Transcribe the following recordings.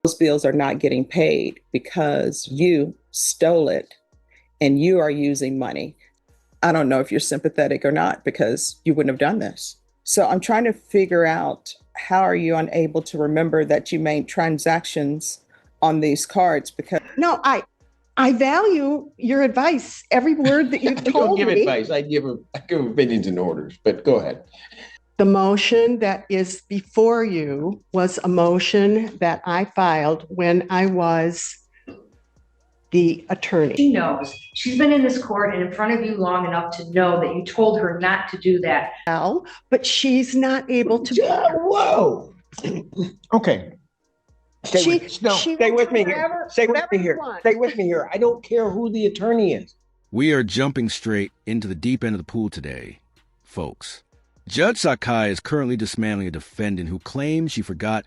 those bills are not getting paid because you stole it and you are using money. I don't know if you're sympathetic or not because you wouldn't have done this. So I'm trying to figure out, how are you unable to remember that you made transactions on these cards? Because No, I value your advice, every word that you've I don't told give me. advice. I give opinions and orders, but go ahead. The motion that is before you was a motion that I filed when I was the attorney. She knows. She's been in this court and in front of you long enough to know that you told her not to do that. Well, but she's not able to. Whoa. Okay. Stay with me here. Stay with me here. Stay with me here. I don't care who the attorney is. We are jumping straight into the deep end of the pool today, folks. Judge Sakai is currently dismantling a defendant who claims she forgot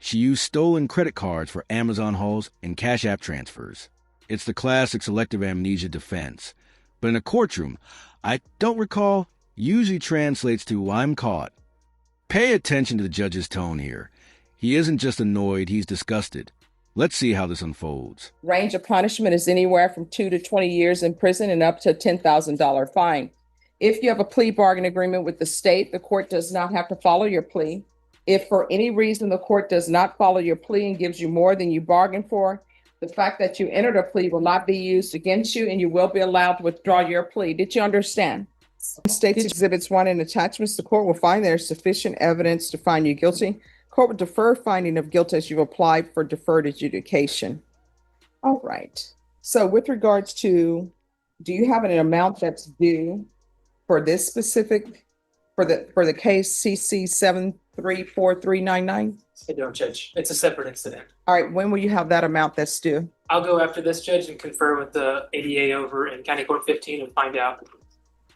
she used stolen credit cards for Amazon hauls and Cash App transfers. It's the classic selective amnesia defense. But in a courtroom, I don't recall, usually translates to "I'm caught." Pay attention to the judge's tone here. He isn't just annoyed, he's disgusted. Let's see how this unfolds. Range of punishment is anywhere from 2 to 20 years in prison and up to a $10,000 fine. If you have a plea bargain agreement with the state, the court does not have to follow your plea. If for any reason the court does not follow your plea and gives you more than you bargained for, the fact that you entered a plea will not be used against you and you will be allowed to withdraw your plea. Did you understand? States Exhibits 1 and attachments, the court will find there is sufficient evidence to find you guilty. Court will defer finding of guilt as you applied for deferred adjudication. All right. So with regards to, do you have an amount that's due for this specific, for the case CC 734399? I don't, Judge. It's a separate incident. All right. When will you have that amount that's due? I'll go after this, Judge, and confer with the ADA over in County Court 15 and find out.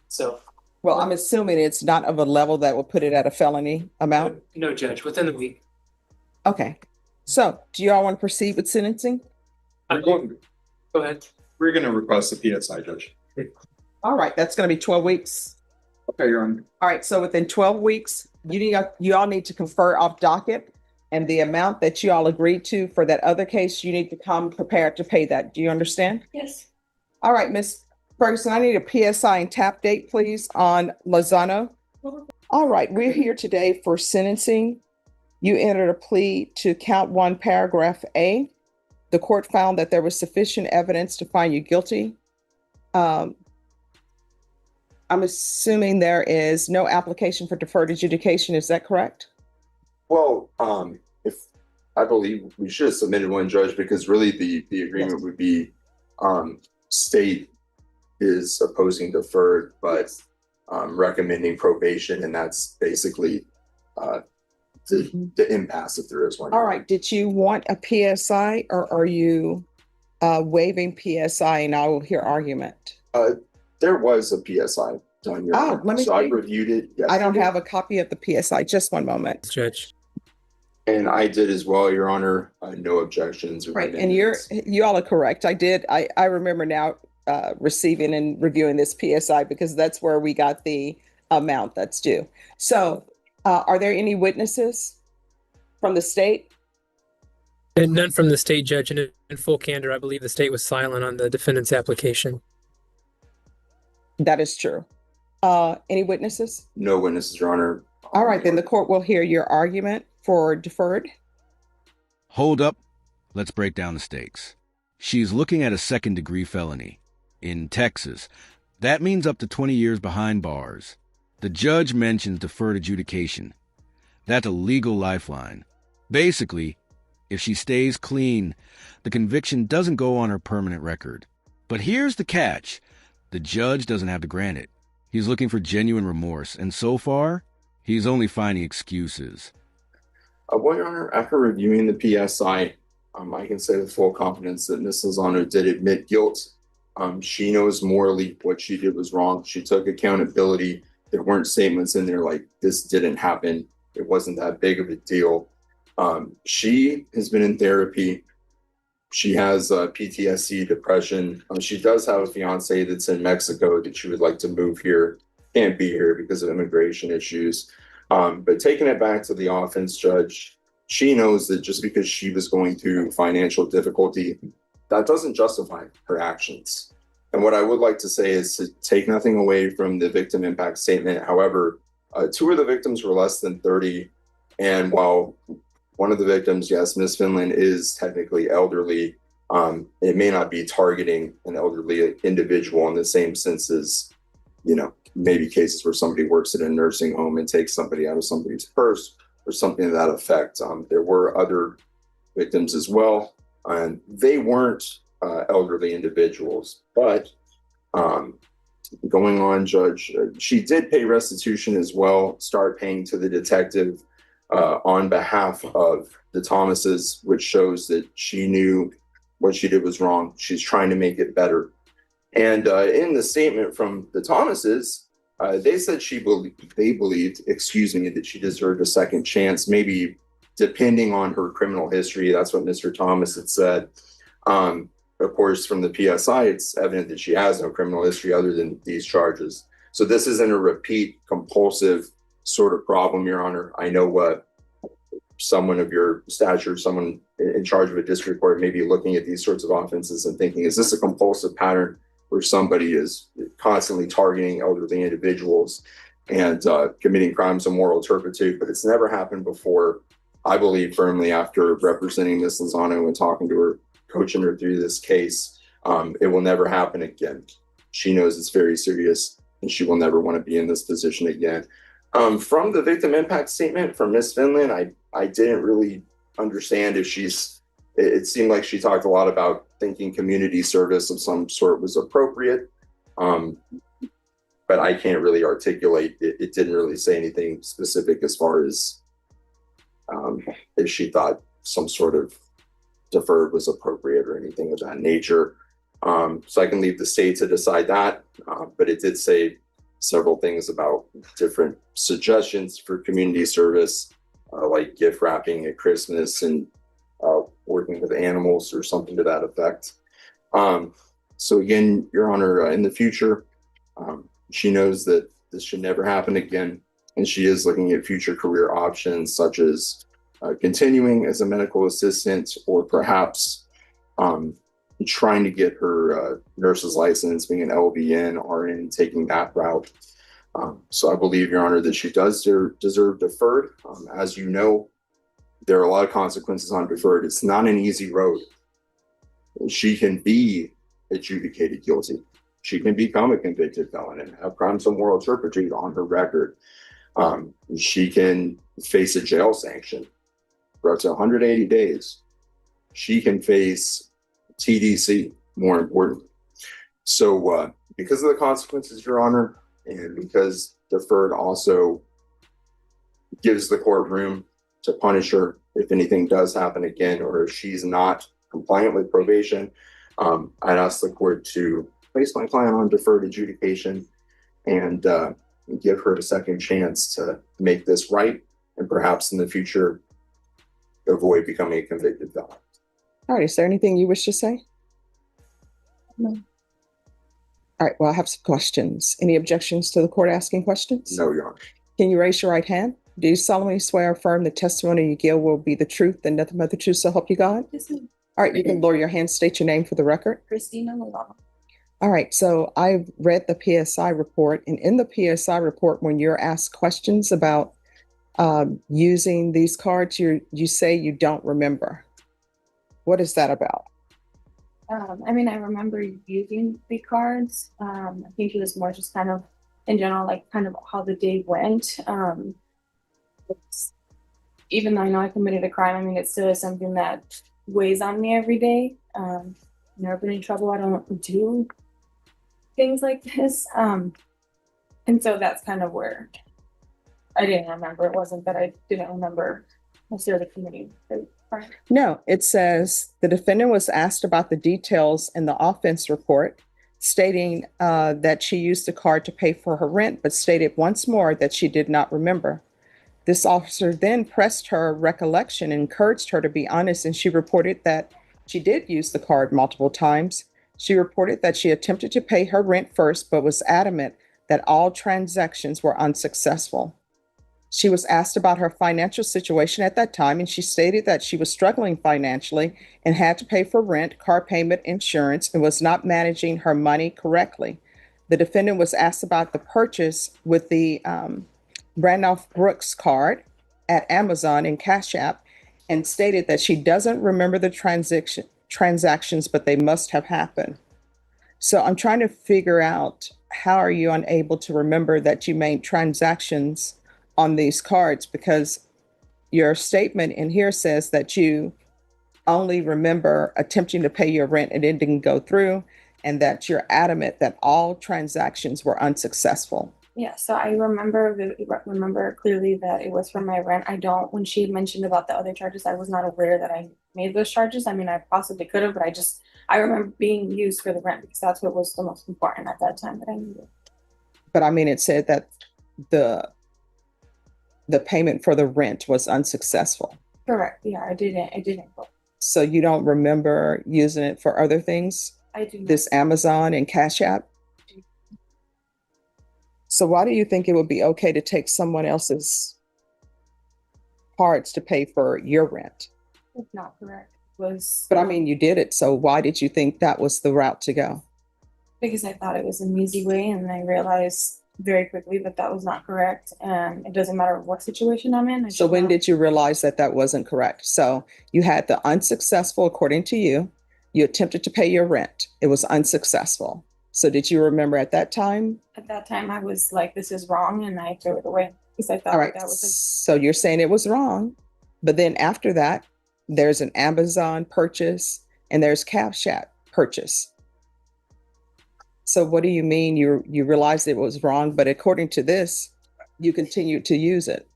So. Well, I'm assuming it's not of a level that will put it at a felony amount? No, Judge. Within the week. Okay. So do you all want to proceed with sentencing? Go ahead. We're going to request a PSI, Judge. All right. That's going to be 12 weeks. Okay, Your Honor. All right. So within 12 weeks, you all need to confer off docket, and the amount that you all agreed to for that other case, you need to come prepared to pay that. Do you understand? Yes. All right, Ms. Ferguson, I need a PSI and tap date, please, on Lozano. All right. We're here today for sentencing. You entered a plea to count 1, paragraph A. The court found that there was sufficient evidence to find you guilty. I'm assuming there is no application for deferred adjudication. Is that correct? Well, if I believe we should have submitted one, Judge, because really the agreement would be state is opposing deferred, but recommending probation, and that's basically the impasse if there is one. All right. Did you want a PSI, or are you waiving PSI and I will hear argument? There was a PSI done. I reviewed it. Yesterday. I don't have a copy of the PSI. Just one moment. Judge. And I did as well, Your Honor. No objections. Right. And you all are correct. I did. I remember now receiving and reviewing this PSI because that's where we got the amount that's due. So are there any witnesses from the state? And none from the state, Judge. And in full candor, I believe the state was silent on the defendant's application. That is true. Any witnesses? No witnesses, Your Honor. All right, then the court will hear your argument for deferred. Hold up. Let's break down the stakes. She's looking at a second-degree felony. In Texas, that means up to 20 years behind bars. The judge mentions deferred adjudication. That's a legal lifeline. Basically, if she stays clean, the conviction doesn't go on her permanent record. But here's the catch. The judge doesn't have to grant it. He's looking for genuine remorse, and so far, he's only finding excuses. Well, Your Honor, after reviewing the PSI, I can say with full confidence that Ms. Lozano did admit guilt. She knows morally what she did was wrong. She took accountability. There weren't statements in there like, this didn't happen. It wasn't that big of a deal. She has been in therapy. She has PTSD, depression. She does have a fiance that's in Mexico that she would like to move here. Can't be here because of immigration issues. But taking it back to the offense, Judge, she knows that just because she was going through financial difficulty, that doesn't justify her actions. And what I would like to say is to take nothing away from the victim impact statement. However, two of the victims were less than 30. And while one of the victims, yes, Ms. Finland is technically elderly, it may not be targeting an elderly individual in the same sense as, you know, maybe cases where somebody works at a nursing home and takes somebody out of somebody's purse or something to that effect. There were other victims as well, and they weren't elderly individuals. But going on, Judge, she did pay restitution as well, start paying to the detective on behalf of the Thomases, which shows that she knew what she did was wrong. She's trying to make it better. And in the statement from the Thomases, they said they believed, that she deserved a second chance, maybe depending on her criminal history. That's what Mr. Thomas had said. Of course, from the PSI, it's evident that she has no criminal history other than these charges. So this isn't a repeat compulsive sort of problem, Your Honor. I know what someone of your stature, someone in charge of a district court may be looking at these sorts of offenses and thinking, is this a compulsive pattern where somebody is constantly targeting elderly individuals and committing crimes of moral turpitude? But it's never happened before. I believe firmly, after representing Ms. Lozano and talking to her, coaching her through this case, it will never happen again. She knows it's very serious and she will never want to be in this position again. From the victim impact statement from Ms. Finland, I didn't really understand if it seemed like she talked a lot about thinking community service of some sort was appropriate. But I can't really articulate it. It didn't really say anything specific as far as if she thought some sort of deferred was appropriate or anything of that nature. So I can leave the state to decide that. But it did say several things about different suggestions for community service, like gift wrapping at Christmas and working with animals or something to that effect. So again, Your Honor, in the future, she knows that this should never happen again. And she is looking at future career options, such as continuing as a medical assistant or perhaps trying to get her nurse's license, being an LVN, RN, taking that route. So I believe, Your Honor, that she does deserve deferred. As you know, there are a lot of consequences on deferred. It's not an easy road. She can be adjudicated guilty. She can become a convicted felon and have crimes of moral turpitude on her record. She can face a jail sanction for up to 180 days. She can face TDC, more important. So because of the consequences, Your Honor, and because deferred also gives the court room to punish her if anything does happen again, or if she's not compliant with probation, I'd ask the court to place my client on deferred adjudication and give her a second chance to make this right and perhaps in the future avoid becoming a convicted felon. All right, is there anything you wish to say? No. All right, well, I have some questions. Any objections to the court asking questions? No, Your Honor. Can you raise your right hand? Do you solemnly swear or affirm the testimony you give will be the truth and nothing but the truth, so help you God? Yes, ma'am. All right, you can lower your hand, state your name for the record. Christina Malala. All right, so I've read the PSI report, and in the PSI report, when you're asked questions about using these cards, you say you don't remember. What is that about? I mean, I remember using the cards. I think it was more just kind of in general, like kind of how the day went. Even though I know I committed a crime, I mean, it still is something that weighs on me every day. Never been in trouble. I don't do things like this. And so that's kind of where I didn't remember. It wasn't that I didn't remember necessarily committing the crime. No, it says the defendant was asked about the details in the offense report, stating that she used the card to pay for her rent, but stated once more that she did not remember. This officer then pressed her recollection and encouraged her to be honest, and she reported that she did use the card multiple times. She reported that she attempted to pay her rent first, but was adamant that all transactions were unsuccessful. She was asked about her financial situation at that time, and she stated that she was struggling financially and had to pay for rent, car payment, insurance, and was not managing her money correctly. The defendant was asked about the purchase with the Randolph Brooks card at Amazon and Cash App, and stated that she doesn't remember the transactions, but they must have happened. So I'm trying to figure out, how are you unable to remember that you made transactions on these cards? Because your statement in here says that you only remember attempting to pay your rent and it didn't go through, and that you're adamant that all transactions were unsuccessful. Yeah, so I remember clearly that it was for my rent. I don't, when she had mentioned about the other charges, I was not aware that I made those charges. I mean, I possibly could have, but I remember being used for the rent because that's what was the most important at that time that I needed. But I mean, it said that the payment for the rent was unsuccessful. Correct. Yeah, I didn't. So you don't remember using it for other things? I do not. This Amazon and Cash App? So why do you think it would be okay to take someone else's cards to pay for your rent? It's not correct. But I mean, you did it. So why did you think that was the route to go? Because I thought it was an easy way, and I realized very quickly that that was not correct. And it doesn't matter what situation I'm in. So when did you realize that that wasn't correct? So you had the unsuccessful, according to you. You attempted to pay your rent. It was unsuccessful. So did you remember at that time? At that time, I was like, this is wrong, and I threw it away because I thought All right. that was So you're saying it was wrong, but then after that, there's an Amazon purchase and there's Cash App purchase. So what do you mean you realized it was wrong, but according to this, you continued to use it?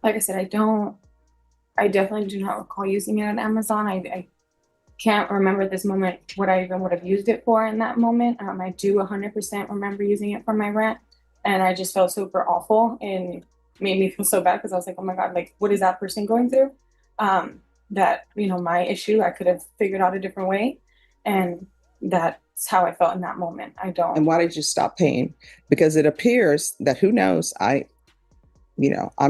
Like I said, I definitely do not recall using it on Amazon. I can't remember this moment what I even would have used it for in that moment. I do 100% remember using it for my rent, and I just felt super awful and made me feel so bad because I was like, oh my God, like what is that person going through? That, my issue, I could have figured out a different way. And that's how I felt in that moment. And why did you stop paying? Because it appears that, who knows, I'm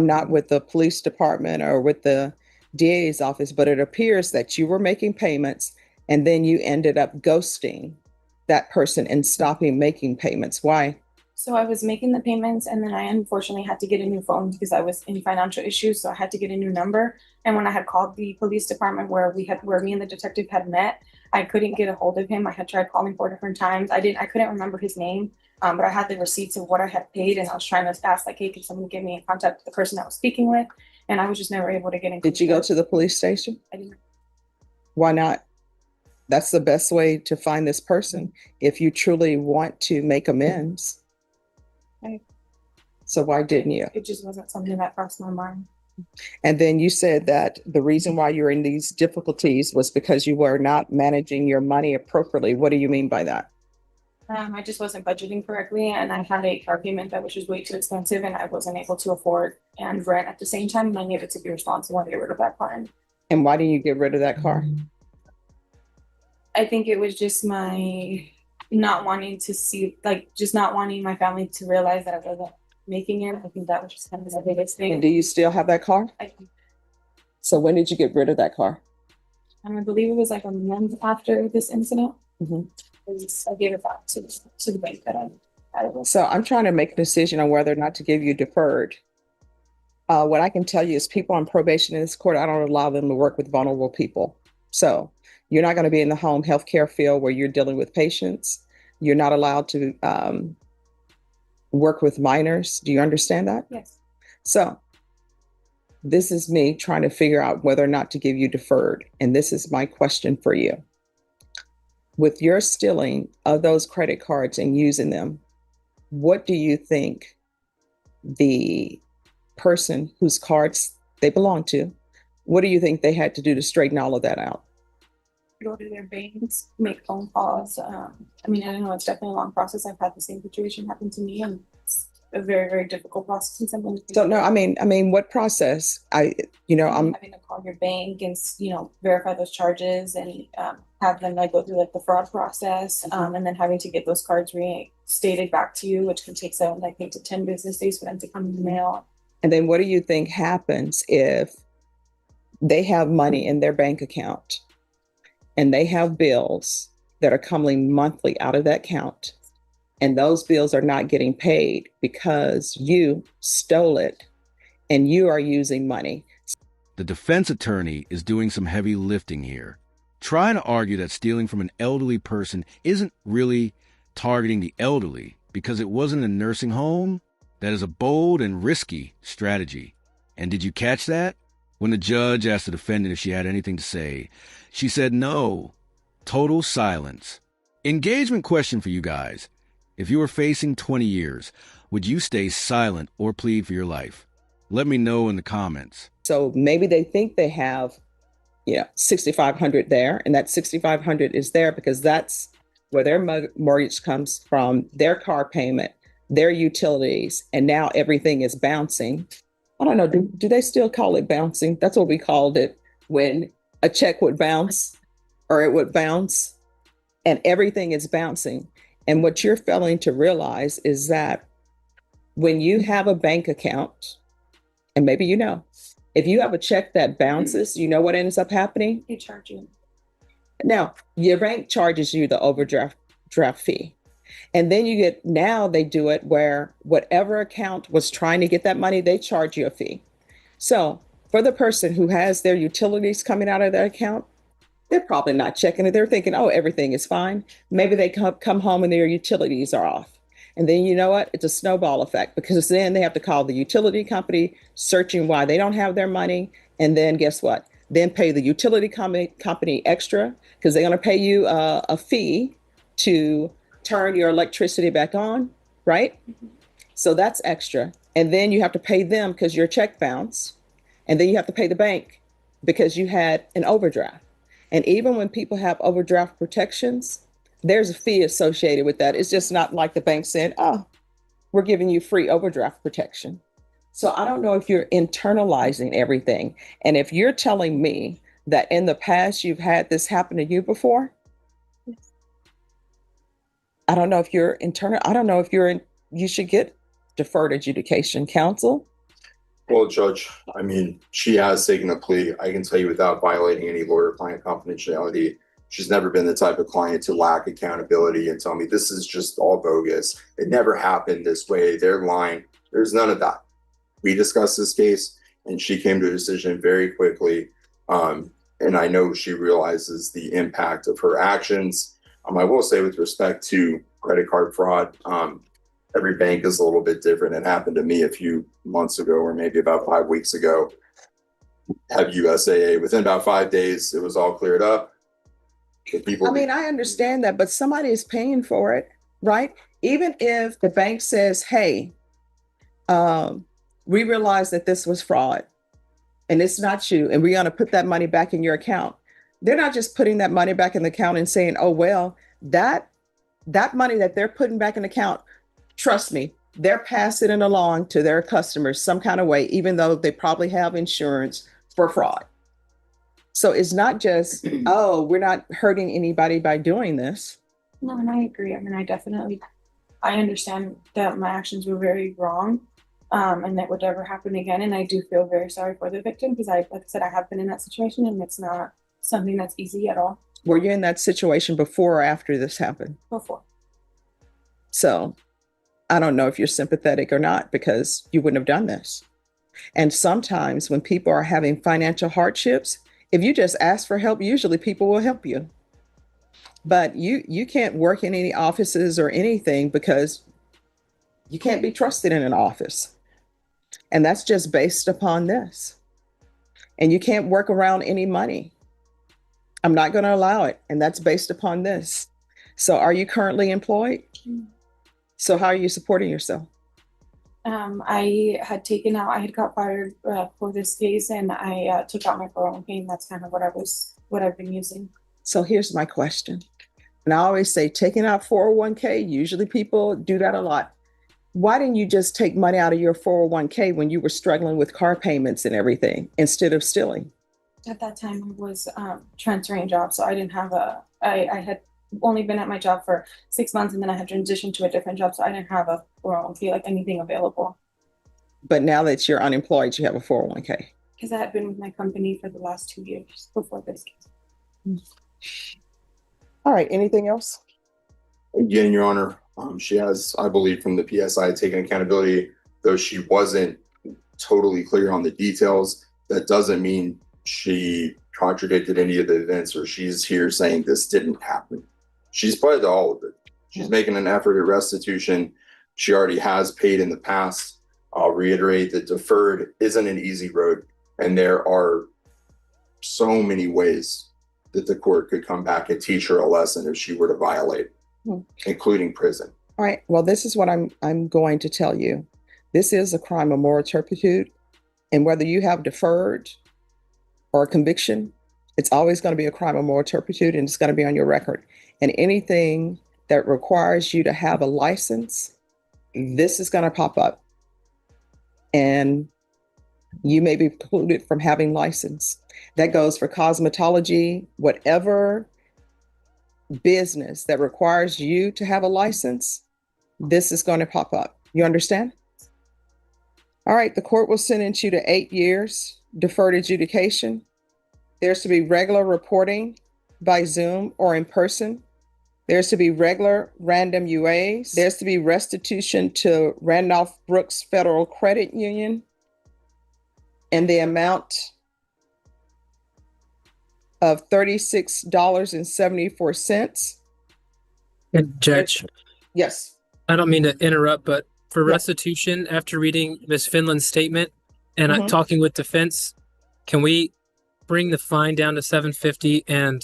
not with the police department or with the DA's office, but it appears that you were making payments and then you ended up ghosting that person and stopping making payments. Why? So I was making the payments, and then I unfortunately had to get a new phone because I was in financial issues. So I had to get a new number. And when I had called the police department where me and the detective had met, I couldn't get a hold of him. I had tried calling 4 different times. I couldn't remember his name, but I had the receipts of what I had paid, and I was trying to ask, like, hey, can someone get me in contact with the person I was speaking with? And I was just never able to get in contact. Did you go to the police station? I didn't. Why not? That's the best way to find this person if you truly want to make amends. Okay. So why didn't you? It just wasn't something that crossed my mind. And then you said that the reason why you're in these difficulties was because you were not managing your money appropriately. What do you mean by that? I just wasn't budgeting correctly, and I had a car payment that was just way too expensive, and I wasn't able to afford and rent at the same time. And I needed to be responsible and get rid of that car. And why didn't you get rid of that car? I think it was just my not wanting to see, like, just not wanting my family to realize that I wasn't making it. I think that was just kind of the biggest thing. And do you still have that car? I do. So when did you get rid of that car? I believe it was like a month after this incident. Mm-hmm. I gave it back to the bank that I had it with. So I'm trying to make a decision on whether or not to give you deferred. What I can tell you is people on probation in this court, I don't allow them to work with vulnerable people. So you're not going to be in the home healthcare field where you're dealing with patients. You're not allowed to work with minors. Do you understand that? Yes. So this is me trying to figure out whether or not to give you deferred. And this is my question for you. With your stealing of those credit cards and using them, what do you think the person whose cards they belong to, what do you think they had to do to straighten all of that out? Go to their banks, make phone calls. I don't know, it's definitely a long process. I've had the same situation happen to me, and a very, very difficult process and something. So no, I mean, what process? I'm Having to call your bank and, verify those charges and, have them like go through like the fraud process, and then having to get those cards reinstated back to you, which can take 8 to 10 business days for them to come in the mail. And then what do you think happens if they have money in their bank account and they have bills that are coming monthly out of that account, and those bills are not getting paid because you stole it and you are using money? The defense attorney is doing some heavy lifting here, trying to argue that stealing from an elderly person isn't really targeting the elderly because it wasn't a nursing home. That is a bold and risky strategy. And did you catch that? When the judge asked the defendant if she had anything to say, she said no. Total silence. Engagement question for you guys. If you were facing 20 years, would you stay silent or plead for your life? Let me know in the comments. So maybe they think they have, $6,500 there, and that $6,500 is there because that's where their mortgage comes from, their car payment, their utilities, and now everything is bouncing. I don't know, do they still call it bouncing? That's what we called it when a check would bounce or it would bounce, and everything is bouncing. And what you're failing to realize is that when you have a bank account, and maybe if you have a check that bounces, you know what ends up happening? They charge you. Now, your bank charges you the overdraft fee. And then now they do it where whatever account was trying to get that money, they charge you a fee. So for the person who has their utilities coming out of their account, they're probably not checking it. They're thinking, oh, everything is fine. Maybe they come home and their utilities are off. And then you know what? It's a snowball effect because then they have to call the utility company searching why they don't have their money. And then guess what? Then pay the utility company extra because they're going to pay you a fee to turn your electricity back on, right? So that's extra. And then you have to pay them because your check bounced. And then you have to pay the bank because you had an overdraft. And even when people have overdraft protections, there's a fee associated with that. It's just not like the bank said, oh, we're giving you free overdraft protection. So I don't know if you're internalizing everything. And if you're telling me that in the past you've had this happen to you before, I don't know if you should get deferred adjudication counsel. Well, Judge, she has taken a plea. I can tell you without violating any lawyer-client confidentiality, she's never been the type of client to lack accountability and tell me this is just all bogus. It never happened this way. They're lying. There's none of that. We discussed this case and she came to a decision very quickly. And I know she realizes the impact of her actions. I will say with respect to credit card fraud, every bank is a little bit different. It happened to me a few months ago, or maybe about 5 weeks ago. Have USAA, within about 5 days, it was all cleared up. I understand that, but somebody is paying for it, right? Even if the bank says, hey, we realize that this was fraud and it's not you, and we're going to put that money back in your account. They're not just putting that money back in the account and saying, oh, well, that money that they're putting back in the account, trust me, they're passing it along to their customers some kind of way, even though they probably have insurance for fraud. So it's not just, oh, we're not hurting anybody by doing this. No, and I agree. I understand that my actions were very wrong, and that would never happen again. And I do feel very sorry for the victim because like I said, I have been in that situation and it's not something that's easy at all. Were you in that situation before or after this happened? Before. So I don't know if you're sympathetic or not because you wouldn't have done this. And sometimes when people are having financial hardships, if you just ask for help, usually people will help you. But you can't work in any offices or anything because you can't be trusted in an office. And that's just based upon this. And you can't work around any money. I'm not going to allow it. And that's based upon this. So are you currently employed? So how are you supporting yourself? I had got fired for this case, and I took out my 401k, and that's kind of what I've been using. So here's my question. And I always say taking out 401k, usually people do that a lot. Why didn't you just take money out of your 401k when you were struggling with car payments and everything instead of stealing? At that time, I was transferring jobs, so I didn't have I had only been at my job for 6 months, and then I had transitioned to a different job, so I didn't have a 401k, like anything available. But now that you're unemployed, you have a 401k. Because I had been with my company for the last 2 years before this case. All right, anything else? Again, Your Honor, she has, I believe, from the PSI taken accountability, though she wasn't totally clear on the details. That doesn't mean she contradicted any of the events or she's here saying this didn't happen. She's pled to all of it. She's making an effort at restitution. She already has paid in the past. I'll reiterate that deferred isn't an easy road, and there are so many ways that the court could come back and teach her a lesson if she were to violate, including prison. All right. Well, this is what I'm going to tell you. This is a crime of moral turpitude, and whether you have deferred or a conviction, it's always going to be a crime of moral turpitude, and it's going to be on your record. And anything that requires you to have a license, this is going to pop up. And you may be precluded from having license. That goes for cosmetology, whatever business that requires you to have a license, this is going to pop up. You understand? All right, the court will sentence you to 8 years, deferred adjudication. There's to be regular reporting by Zoom or in person. There's to be regular random UAs. There's to be restitution to Randolph Brooks Federal Credit Union. And the amount of $36.74. And Judge, Yes. I don't mean to interrupt, but for restitution, after reading Ms. Finland's statement and talking with defense, can we bring the fine down to $750 and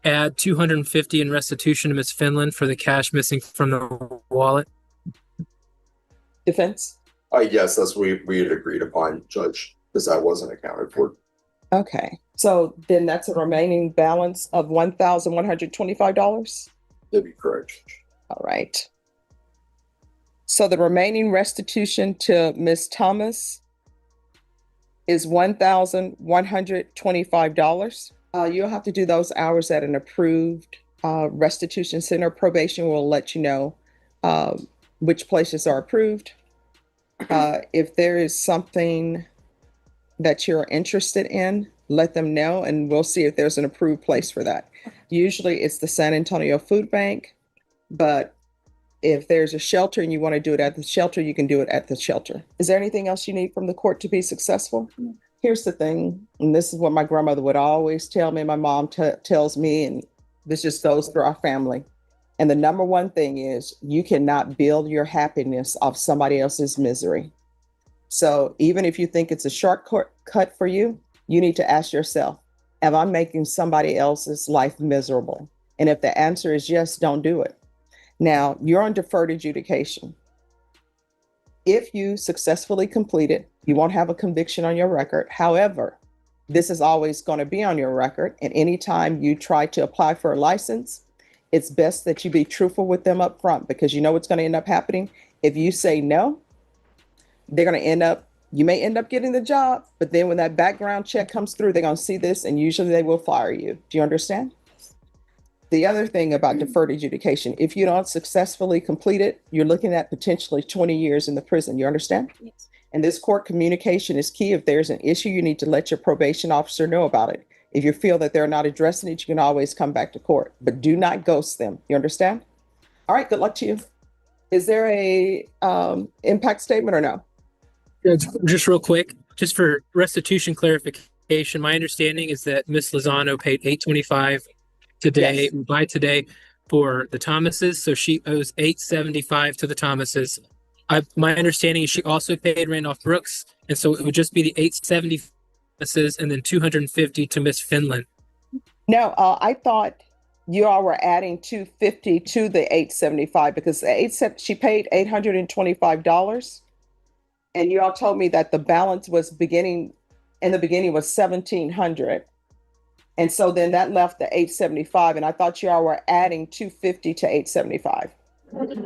add $250 in restitution to Ms. Finland for the cash missing from the wallet? Defense? Yes, that's what we had agreed upon, Judge, because that wasn't accounted for. Okay. So then that's a remaining balance of $1,125? That'd be correct. All right. So the remaining restitution to Ms. Thomas is $1,125. You'll have to do those hours at an approved restitution center. Probation will let you know which places are approved. If there is something that you're interested in, let them know, and we'll see if there's an approved place for that. Usually it's the San Antonio Food Bank, but if there's a shelter and you want to do it at the shelter, you can do it at the shelter. Is there anything else you need from the court to be successful? Here's the thing, and this is what my grandmother would always tell me, my mom tells me, and this just goes through our family. And the number one thing is you cannot build your happiness off somebody else's misery. So even if you think it's a shortcut for you, you need to ask yourself, am I making somebody else's life miserable? And if the answer is yes, don't do it. Now, you're on deferred adjudication. If you successfully complete it, you won't have a conviction on your record. However, this is always going to be on your record. And anytime you try to apply for a license, it's best that you be truthful with them up front, because you know what's going to end up happening. If you say no, they're going to you may end up getting the job, but then when that background check comes through, they're going to see this and usually they will fire you. Do you understand? The other thing about deferred adjudication, if you don't successfully complete it, you're looking at potentially 20 years in the prison. You understand? Yes. And this court communication is key. If there's an issue, you need to let your probation officer know about it. If you feel that they're not addressing it, you can always come back to court, but do not ghost them. You understand? All right, good luck to you. Is there a impact statement or no? Just real quick, just for restitution clarification, my understanding is that Ms. Lozano paid $825 today, by today, for the Thomases, so she owes $875 to the Thomases. My understanding is she also paid Randolph Brooks, and so it would just be the $875 and then $250 to Miss Finland. No, I thought you all were adding $250 to the $875 because she paid $825. And you all told me that the balance was in the beginning was $1,700. And so then that left the $875. And I thought you all were adding $250 to $875.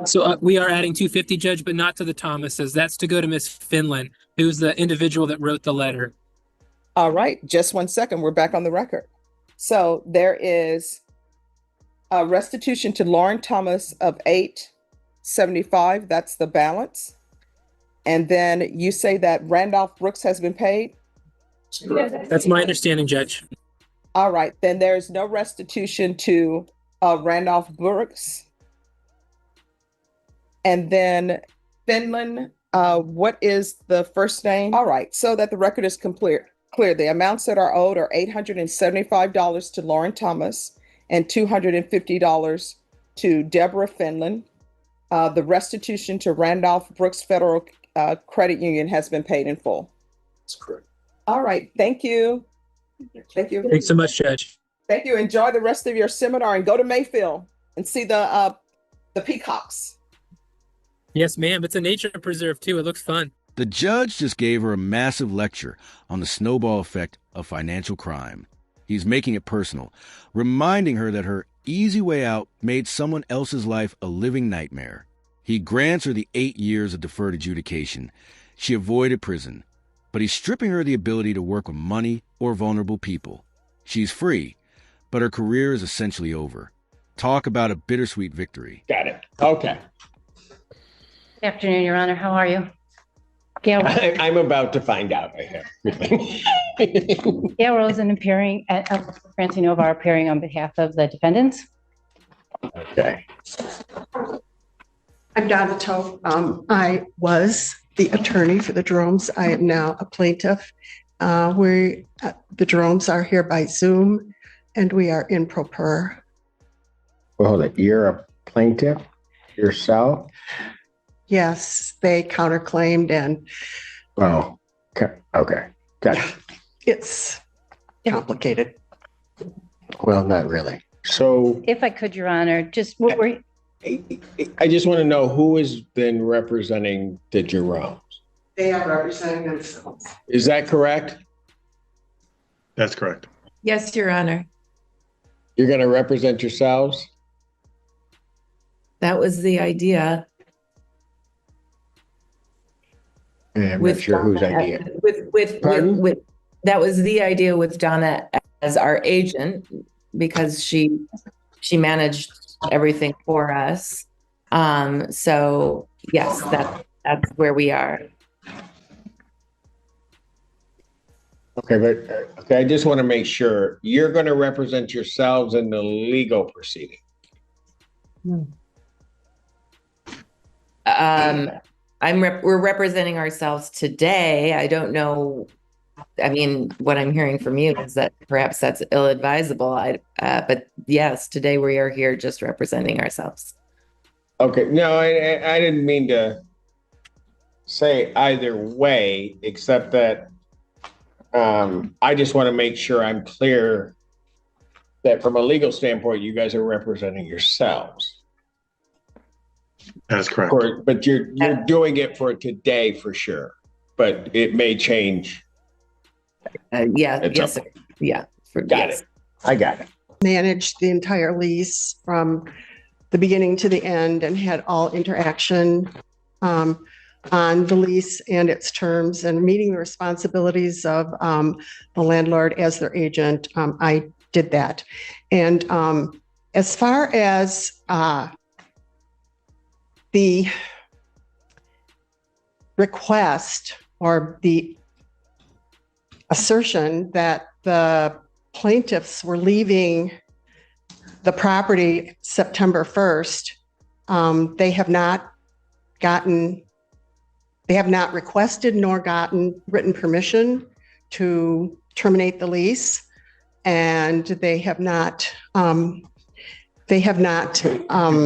So we are adding 250, Judge, but not to the Thomases. That's to go to Miss Finland, who's the individual that wrote the letter. All right, just 1 second. We're back on the record. So there is a restitution to Lauren Thomas of $875. That's the balance. And then you say that Randolph Brooks has been paid? That's my understanding, Judge. All right, then there's no restitution to Randolph Brooks. And then Finland, what is the first name? All right, so that the record is clear, the amounts that are owed are $875 to Lauren Thomas and $250 to Deborah Finland. The restitution to Randolph Brooks Federal Credit Union has been paid in full. That's correct. All right, thank you. Thank you. Thanks so much, Judge. Thank you. Enjoy the rest of your seminar and go to Mayfield and see the peacocks. Yes, ma'am. It's a nature preserve, too. It looks fun. The judge just gave her a massive lecture on the snowball effect of financial crime. He's making it personal, reminding her that her easy way out made someone else's life a living nightmare. He grants her the 8 years of deferred adjudication. She avoided prison, but he's stripping her the ability to work with money or vulnerable people. She's free, but her career is essentially over. Talk about a bittersweet victory. Got it. Okay. Good afternoon, Your Honor. How are you? Gail, I'm about to find out. Gail Rosen appearing at Francie Novar appearing on behalf of the defendants. Okay. I'm Donna Toth. I was the attorney for the Jeromes. I am now a plaintiff. The Jeromes are here by Zoom, and we are in pro per. Well, hold it. You're a plaintiff yourself? Yes, they counterclaimed and. Oh, okay. Got it. It's complicated. Well, not really. So. If I could, Your Honor, just what were. I just want to know who is then representing the Jeromes. They are representing themselves. Is that correct? That's correct. Yes, Your Honor. You're going to represent yourselves? That was the idea. I'm not sure whose idea. With that was the idea with Donna as our agent, because she managed everything for us. So yes, that's where we are. Okay, but I just want to make sure you're going to represent yourselves in the legal proceeding. We're representing ourselves today. I don't know. I mean, what I'm hearing from you is that perhaps that's ill-advisable. But yes, today we are here just representing ourselves. Okay, no, I didn't mean to say either way, except that I just want to make sure I'm clear that from a legal standpoint, you guys are representing yourselves. That's correct. But you're doing it for today for sure, but it may change. Yes, sir. Yeah. Got it. I got it. Managed the entire lease from the beginning to the end and had all interaction on the lease and its terms and meeting the responsibilities of the landlord as their agent. I did that. And as far as the request or the assertion that the plaintiffs were leaving the property September 1st, they have not requested nor gotten written permission to terminate the lease. And they have not,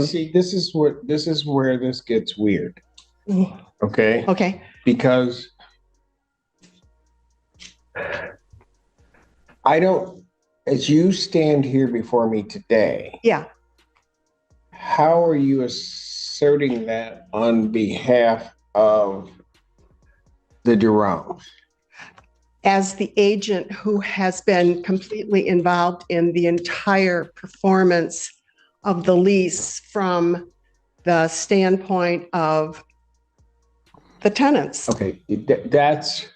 see, this is where this gets weird. Okay. Okay. Because as you stand here before me today. Yeah. How are you asserting that on behalf of the Jeromes? As the agent who has been completely involved in the entire performance of the lease from the standpoint of the tenants. Okay, that's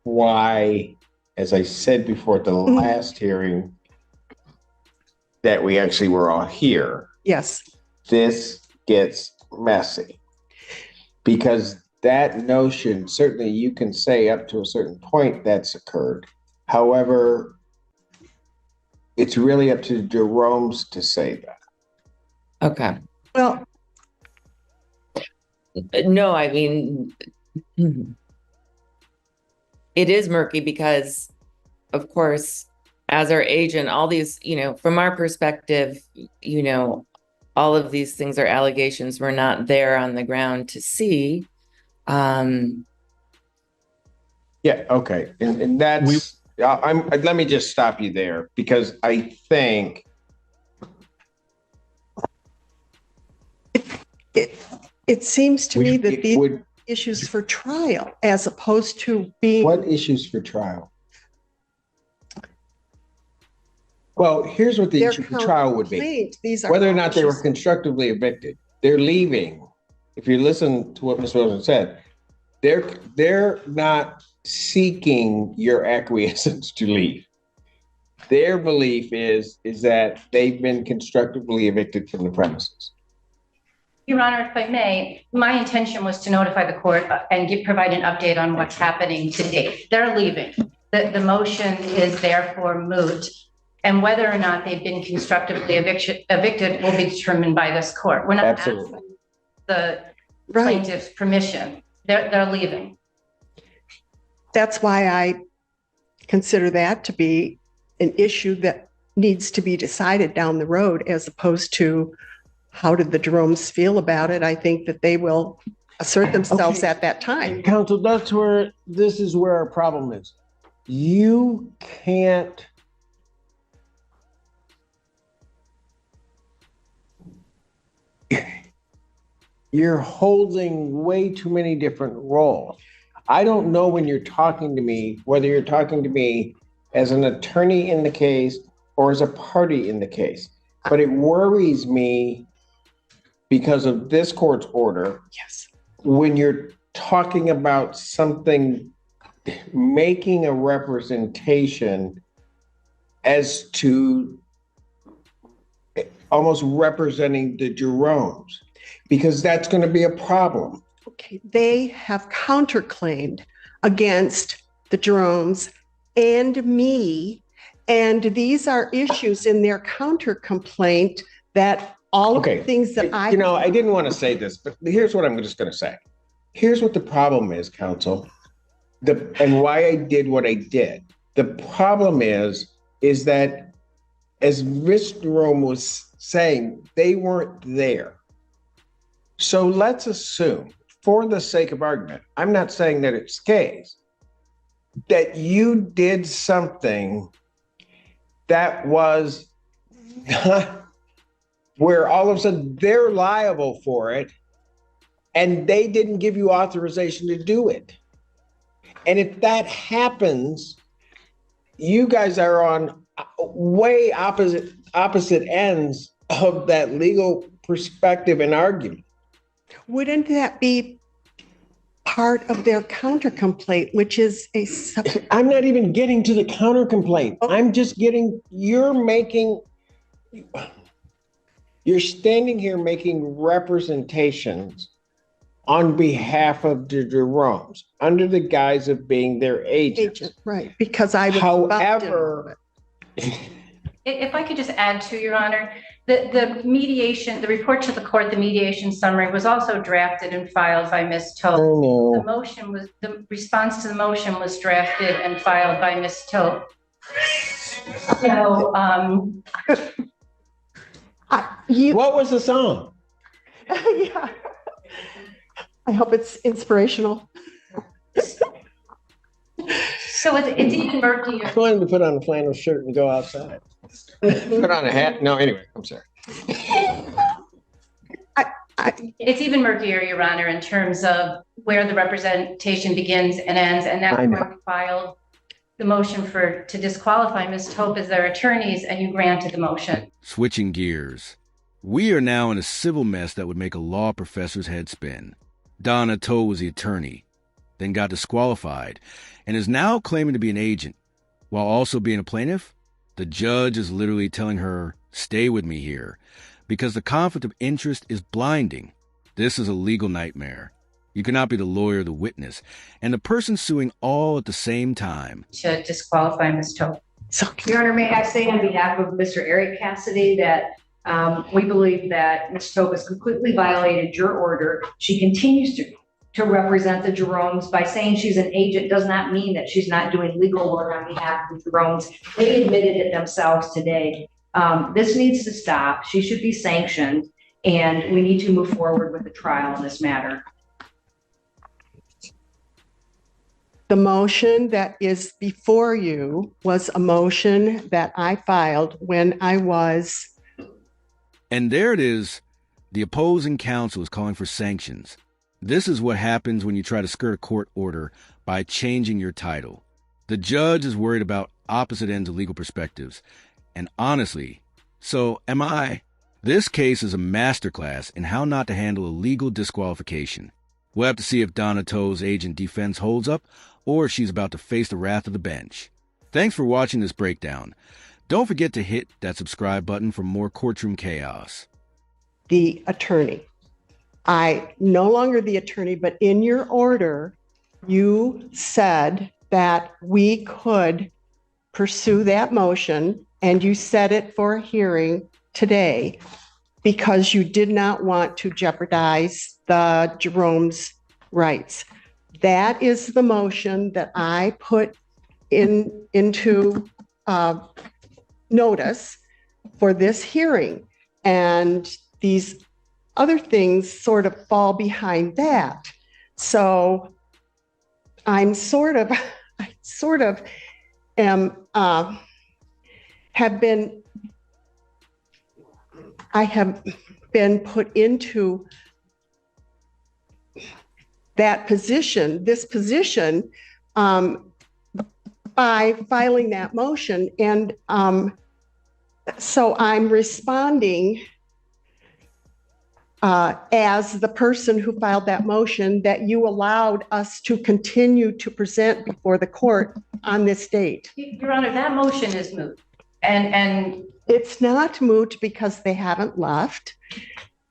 why, as I said before at the last hearing, that we actually were all here. Yes. This gets messy because that notion, certainly you can say up to a certain point that's occurred. However, it's really up to Jerome's to say that. Okay. Well, No, I mean, it is murky because, of course, as our agent, all these, from our perspective, all of these things are allegations we're not there on the ground to see. Yeah, okay. And that's, let me just stop you there because I think it seems to me that these issues for trial as opposed to being. What issues for trial? Well, here's what the issue for trial would be. Whether or not they were constructively evicted. They're leaving. If you listen to what Ms. Wilson said, they're not seeking your acquiescence to leave. Their belief is that they've been constructively evicted from the premises. Your Honor, if I may, my intention was to notify the court and provide an update on what's happening to date. They're leaving. The motion is therefore moot. And whether or not they've been constructively evicted will be determined by this court. We're not asking the plaintiff's permission. They're leaving. That's why I consider that to be an issue that needs to be decided down the road, as opposed to how did the Jeromes feel about it. I think that they will assert themselves at that time. Counsel, this is where our problem is. You can't you're holding way too many different roles. I don't know when you're talking to me, whether you're talking to me as an attorney in the case or as a party in the case, but it worries me because of this court's order. Yes. When you're talking about something, making a representation as to almost representing the Jeromes, because that's going to be a problem. Okay, they have counterclaimed against the Jeromes and me, and these are issues in their counter complaint that all of the things that I didn't want to say this, but here's what I'm just going to say. Here's what the problem is, counsel, and why I did what I did. The problem is that, as Ms. Jerome was saying, they weren't there. So let's assume, for the sake of argument, I'm not saying that it's case, that you did something that was where all of a sudden they're liable for it and they didn't give you authorization to do it. And if that happens, you guys are on way opposite ends of that legal perspective and argument. Wouldn't that be part of their counter complaint, which is I'm not even getting to the counter complaint. I'm just getting, you're standing here making representations on behalf of the Jeromes under the guise of being their agent. Right, because I was. However, if I could just add to, Your Honor, the mediation, the report to the court, the mediation summary was also drafted and filed by Ms. Tope. The response to the motion was drafted and filed by Ms. Tope. So, what was the song? Yeah. I hope it's inspirational. So it's even murkier. I wanted to put on a flannel shirt and go outside. Put on a hat. No, anyway, I'm sorry. It's even murkier, Your Honor, in terms of where the representation begins and ends. And that's why we filed the motion to disqualify Ms. Tope as their attorneys, and you granted the motion. Switching gears. We are now in a civil mess that would make a law professor's head spin. Donna Toe was the attorney, then got disqualified, and is now claiming to be an agent, while also being a plaintiff. The judge is literally telling her, stay with me here, because the conflict of interest is blinding. This is a legal nightmare. You cannot be the lawyer, the witness, and the person suing all at the same time. To disqualify Ms. Toe. Your Honor, may I say on behalf of Mr. Eric Cassidy that we believe that Ms. Toe has completely violated your order. She continues to represent the Jeromes. By saying she's an agent does not mean that she's not doing legal work on behalf of the Jeromes. They admitted it themselves today. This needs to stop. She should be sanctioned, and we need to move forward with the trial in this matter. The motion that is before you was a motion that I filed when I was. And there it is. The opposing counsel is calling for sanctions. This is what happens when you try to skirt a court order by changing your title. The judge is worried about opposite ends of legal perspectives. And honestly, so am I. This case is a masterclass in how not to handle a legal disqualification. We'll have to see if Donna Toe's agent defense holds up or if she's about to face the wrath of the bench. Thanks for watching this breakdown. Don't forget to hit that subscribe button for more courtroom chaos. The attorney. I no longer the attorney, but in your order, you said that we could pursue that motion, and you set it for a hearing today because you did not want to jeopardize the Jerome's rights. That is the motion that I put into notice for this hearing. And these other things sort of fall behind that. So I sort of am, I have been put into that position, this position, by filing that motion. And so I'm responding as the person who filed that motion that you allowed us to continue to present before the court on this date. Your Honor, that motion is moot. And it's not moot because they haven't left.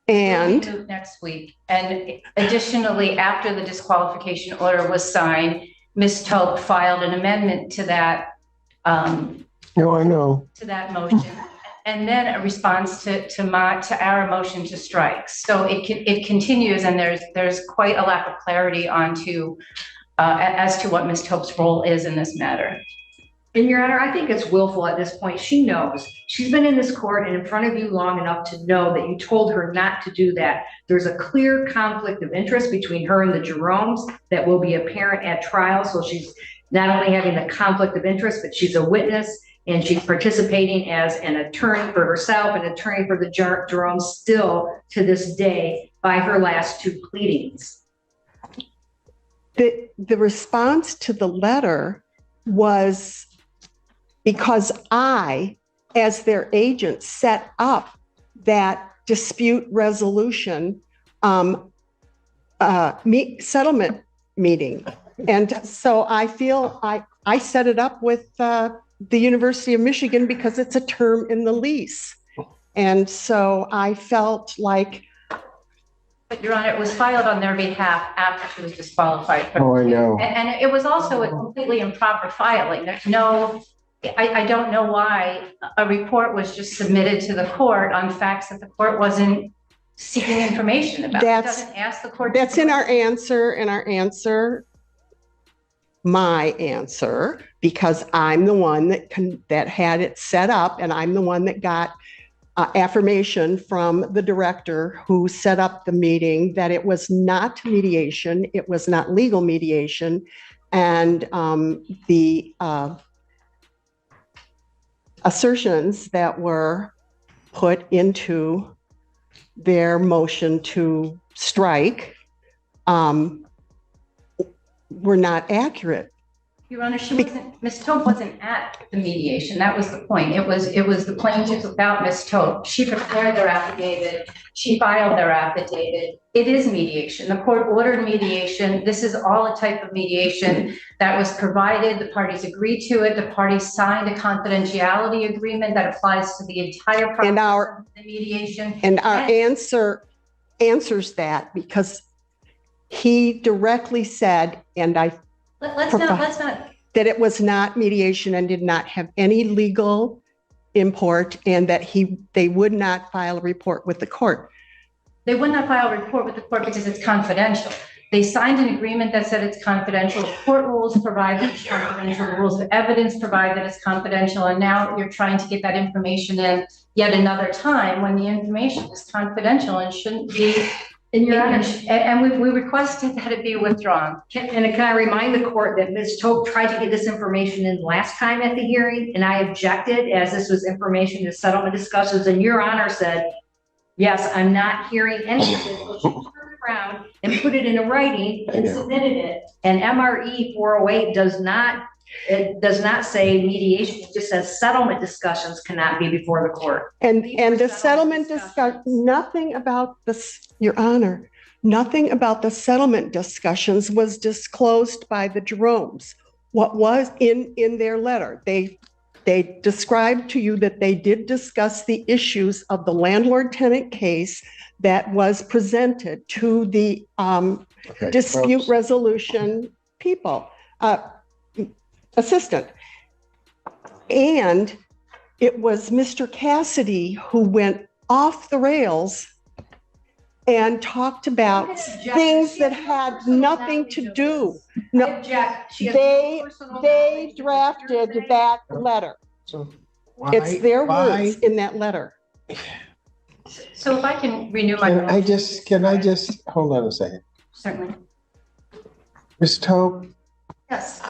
And next week. And additionally, after the disqualification order was signed, Ms. Toe filed an amendment to that. No, I know. To that motion, and then a response to our motion to strike. So it continues, and there's quite a lack of clarity onto as to what Ms. Toe's role is in this matter. And Your Honor, I think it's willful at this point. She knows. She's been in this court and in front of you long enough to know that you told her not to do that. There's a clear conflict of interest between her and the Jeromes that will be apparent at trial. So she's not only having the conflict of interest, but she's a witness and she's participating as an attorney for herself, an attorney for the Jeromes still to this day by her last two pleadings. The response to the letter was because I, as their agent, set up that dispute resolution settlement meeting. And so I feel I set it up with the University of Michigan because it's a term in the lease. And so I felt like. But Your Honor, it was filed on their behalf after she was disqualified. Oh, I know. And it was also a completely improper filing. There's no, I don't know why a report was just submitted to the court on facts that the court wasn't seeking information about. It doesn't ask the court. That's in our answer, my answer, because I'm the one that had it set up, and I'm the one that got affirmation from the director who set up the meeting that it was not mediation, it was not legal mediation, and the assertions that were put into their motion to strike were not accurate. Your Honor, Ms. Tope wasn't at the mediation. That was the point. It was the plaintiff without Ms. Tope. She prepared their affidavit. She filed their affidavit. It is mediation. The court ordered mediation. This is all a type of mediation that was provided. The parties agreed to it. The parties signed a confidentiality agreement that applies to the entire process of the mediation. And our answer answers that, because he directly said, and let's not that it was not mediation and did not have any legal import, and that they would not file a report with the court. They would not file a report with the court because it's confidential. They signed an agreement that said it's confidential. The court rules provide that it's confidential. The rules of evidence provide that it's confidential. And now you're trying to get that information in yet another time when the information is confidential and shouldn't be. And we requested that it be withdrawn. Can I remind the court that Ms. Tope tried to get this information in last time at the hearing, and I objected, as this was information to settlement discussions, and Your Honor said, yes, I'm not hearing any of this. So she turned around and put it in a writing and submitted it. And MRE 408 does not say mediation. It just says settlement discussions cannot be before the court. And the settlement discussion, nothing about this, Your Honor, nothing about the settlement discussions was disclosed by the Jeromes. What was in their letter? They described to you that they did discuss the issues of the landlord-tenant case that was presented to the dispute resolution people, assistant. And it was Mr. Cassidy who went off the rails and talked about things that had nothing to do. No, they drafted that letter. So it's their words in that letter. So if I can renew my. Can I just hold on a second? Certainly. Ms. Tope. Yes.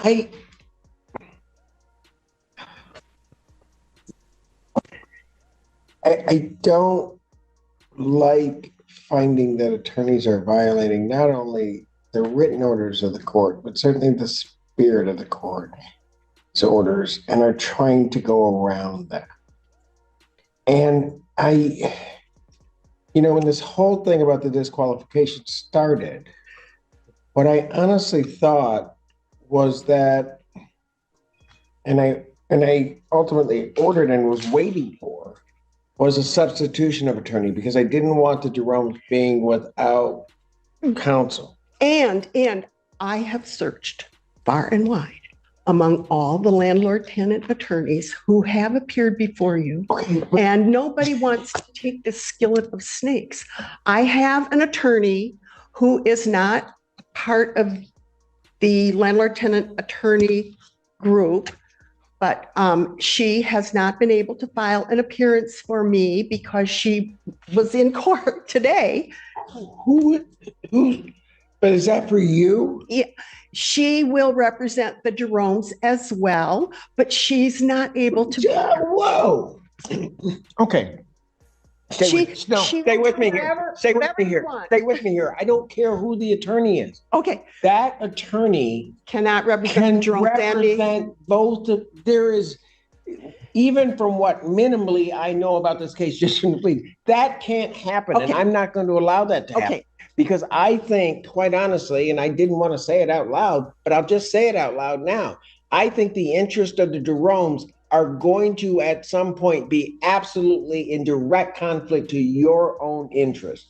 I don't like finding that attorneys are violating not only the written orders of the court, but certainly the spirit of the court's orders, and are trying to go around that. And when this whole thing about the disqualification started, what I honestly thought was that, and I ultimately ordered and was waiting for, was a substitution of attorney, because I didn't want the Jeromes being without counsel. And I have searched far and wide among all the landlord-tenant attorneys who have appeared before you, and nobody wants to take this skillet of snakes. I have an attorney who is not part of the landlord-tenant attorney group, but she has not been able to file an appearance for me because she was in court today. But is that for you? Yeah, she will represent the Jeromes as well, but she's not able to. Whoa. Okay. Stay with me here. Stay with me here. Stay with me here. I don't care who the attorney is. Okay. That attorney cannot represent both. There is, even from what minimally I know about this case, just from the plea, that can't happen. Okay. And I'm not going to allow that to happen. Because I think, quite honestly, and I didn't want to say it out loud, but I'll just say it out loud now. I think the interest of the Jeromes are going to, at some point, be absolutely in direct conflict to your own interest.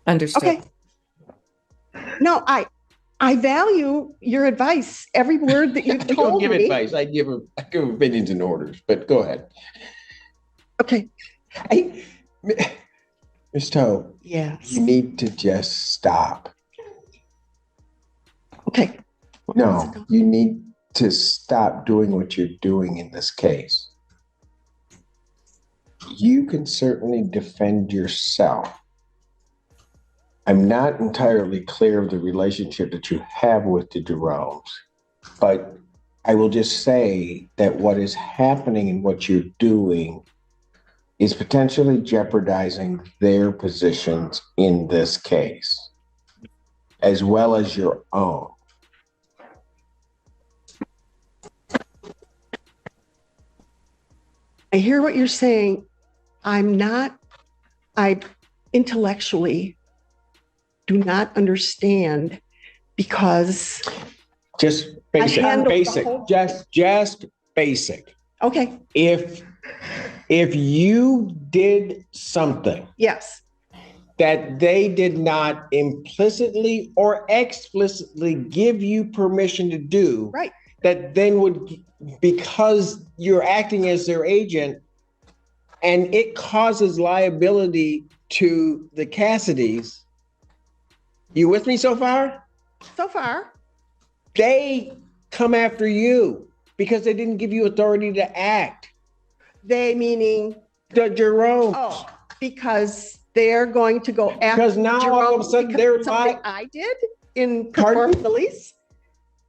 Understood. Okay. No, I value your advice. Every word that you've told me. I don't give advice. I give opinions and orders, but go ahead. Okay. Ms. Tope. Yes. You need to just stop. Okay. No, you need to stop doing what you're doing in this case. You can certainly defend yourself. I'm not entirely clear of the relationship that you have with the Jeromes, but I will just say that what is happening and what you're doing is potentially jeopardizing their positions in this case. as well as your own. I hear what you're saying. I intellectually do not understand because. Just basic, just basic. Okay. If you did something. Yes. That they did not implicitly or explicitly give you permission to do. Right. That then would, because you're acting as their agent and it causes liability to the Cassidys. You with me so far? So far. They come after you because they didn't give you authority to act. They meaning? The Jerome. Oh, because they're going to go after. Because now Jerome all of a sudden they're something I did in performing the lease.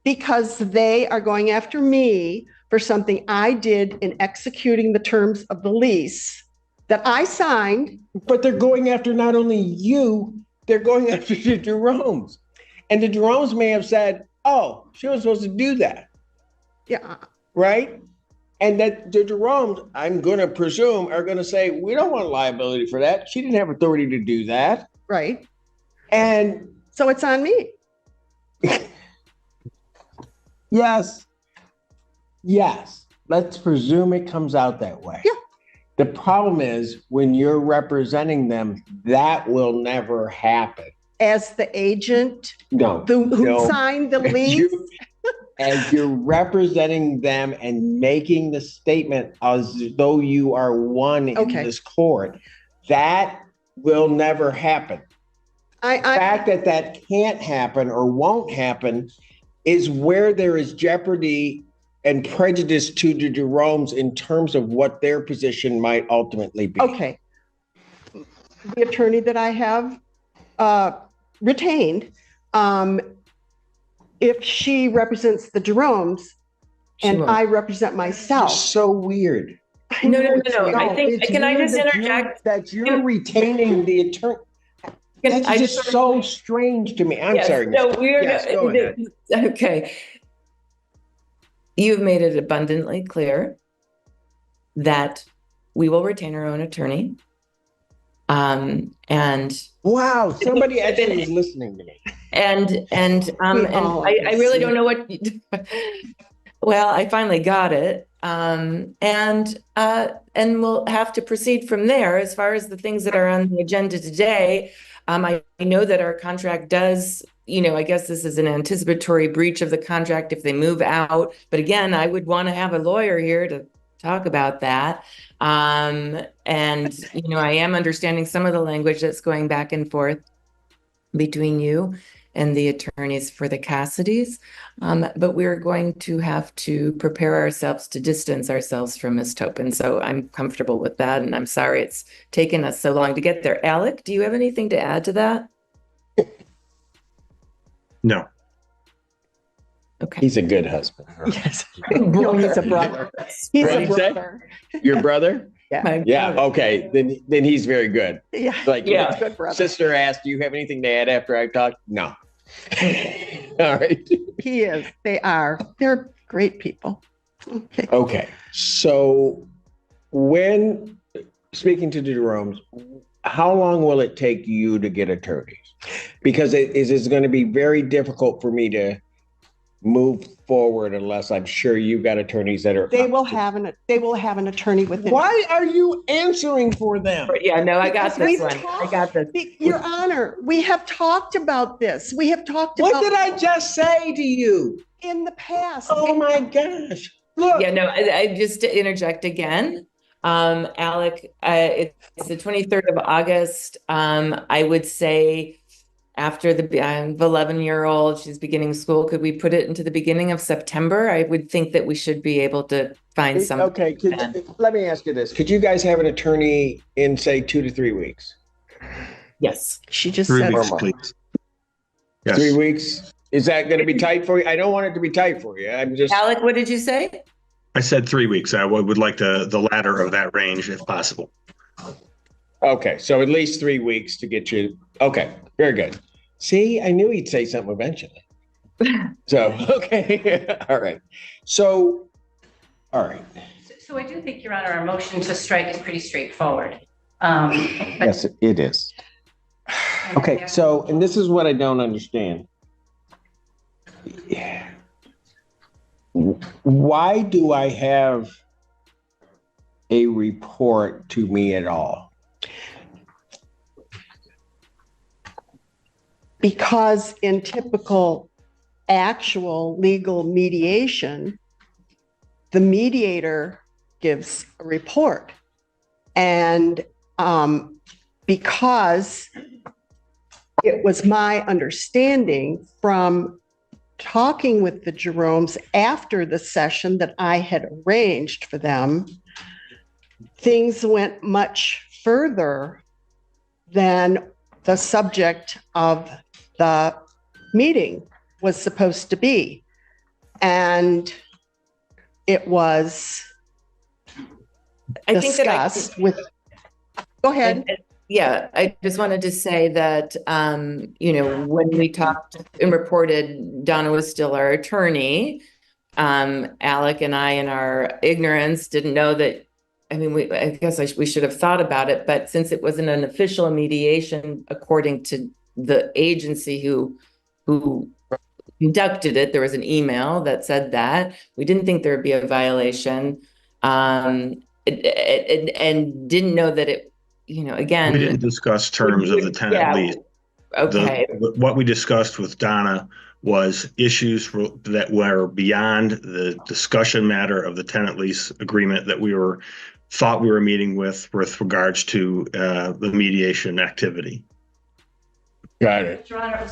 Because they are going after me for something I did in executing the terms of the lease that I signed. But they're going after not only you, they're going after the Jeromes. And the Jeromes may have said, oh, she was supposed to do that. Yeah. Right? And that the Jeromes, I'm going to presume, are going to say, we don't want liability for that. She didn't have authority to do that. Right. And so it's on me. Yes. Yes. Let's presume it comes out that way. Yeah. The problem is when you're representing them, that will never happen. As the agent who signed the lease? As you're representing them and making the statement as though you are one in this court, that will never happen. The fact that can't happen or won't happen is where there is jeopardy and prejudice to the Jeromes in terms of what their position might ultimately be. Okay. The attorney that I have retained, if she represents the Jeromes and I represent myself. It's so weird. No. I think, can I just interject? That you're retaining the attorney. That's just so strange to me. I'm sorry. No, we're go ahead. Okay. You've made it abundantly clear that we will retain our own attorney. And wow, somebody actually is listening to me. And I really don't know what. Well, I finally got it. And we'll have to proceed from there. As far as the things that are on the agenda today, I know that our contract does, I guess this is an anticipatory breach of the contract if they move out. But again, I would want to have a lawyer here to talk about that. And, I am understanding some of the language that's going back and forth between you and the attorneys for the Cassidys. But we're going to have to prepare ourselves to distance ourselves from Ms. Topin. So I'm comfortable with that. And I'm sorry it's taken us so long to get there. Alec, do you have anything to add to that? No. Okay. He's a good husband. Yes. No, he's a brother. He's a brother. Your brother? Yeah. Yeah. Okay. Then he's very good. Yeah. Like, yeah. Good brother. Sister asked, do you have anything to add after I talked? No. All right. He is. They are. They're great people. Okay. Okay. So when speaking to the Jeromes, how long will it take you to get attorneys? Because it's going to be very difficult for me to move forward unless I'm sure you've got attorneys that are. They will have an attorney within. Why are you answering for them? Yeah, no, I got this one. I got this. Your Honor, we have talked about this. We have talked about. What did I just say to you? In the past. Oh my gosh. Look. Yeah, no, I just to interject again. Alec, it's the 23rd of August. I would say after the 11-year-old, she's beginning school. Could we put it into the beginning of September? I would think that we should be able to find some. Okay, let me ask you this. Could you guys have an attorney in, say, 2 to 3 weeks? Yes. She just 3 said weeks, please. Yes. 3 weeks? Is that going to be tight for you? I don't want it to be tight for you. I'm just. Alec, what did you say? I said 3 weeks. I would like the latter of that range if possible. Okay, so at least 3 weeks to get you. Okay, very good. See, I knew he'd say something eventually. So, okay, all right. So, all right. So I do think, Your Honor, our motion to strike is pretty straightforward. Yes, it is. Okay, so, and this is what I don't understand. Yeah. Why do I have a report to me at all? Because in typical actual legal mediation, the mediator gives a report. And because it was my understanding from talking with the Jeromes after the session that I had arranged for them, things went much further than the subject of the meeting was supposed to be. And it was discussed with, go ahead. Yeah, I just wanted to say that, when we talked and reported Donna was still our attorney, Alec and I, in our ignorance, didn't know that. I guess we should have thought about it, but since it wasn't an official mediation, according to the agency who conducted it, there was an email that said that we didn't think there would be a violation, and didn't know that it. Again, we didn't discuss terms of the tenant lease. Okay. What we discussed with Donna was issues that were beyond the discussion matter of the tenant lease agreement that we thought we were meeting with regards to the mediation activity. Got it. Your Honor,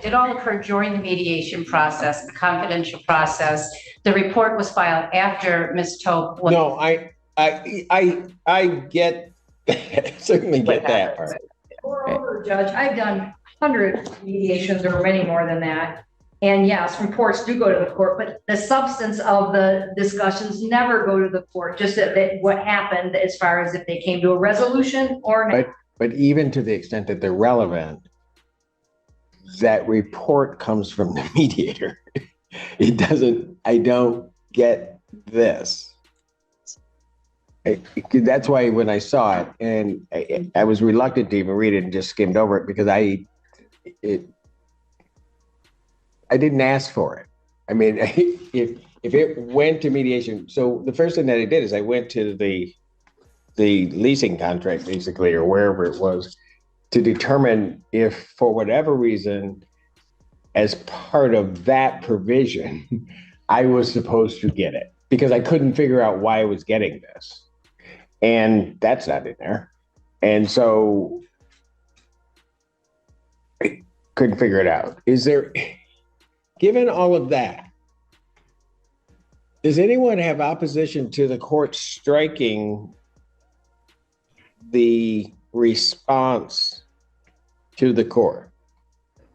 it all occurred during the mediation process, the confidential process. The report was filed after Ms. Tope was. No, I get, certainly get that part. Moreover, Judge, I've done hundreds of mediations or many more than that. And yes, reports do go to the court, but the substance of the discussions never go to the court, just that what happened as far as if they came to a resolution or not. But even to the extent that they're relevant, that report comes from the mediator. It doesn't, I don't get this. That's why when I saw it, and I was reluctant to even read it and just skimmed over it because I didn't ask for it. I mean, if it went to mediation, so the first thing that I did is I went to the leasing contract, basically, or wherever it was, to determine if, for whatever reason, as part of that provision, I was supposed to get it because I couldn't figure out why I was getting this. And that's not in there. And so I couldn't figure it out. Is there, given all of that, does anyone have opposition to the court striking the response to the court?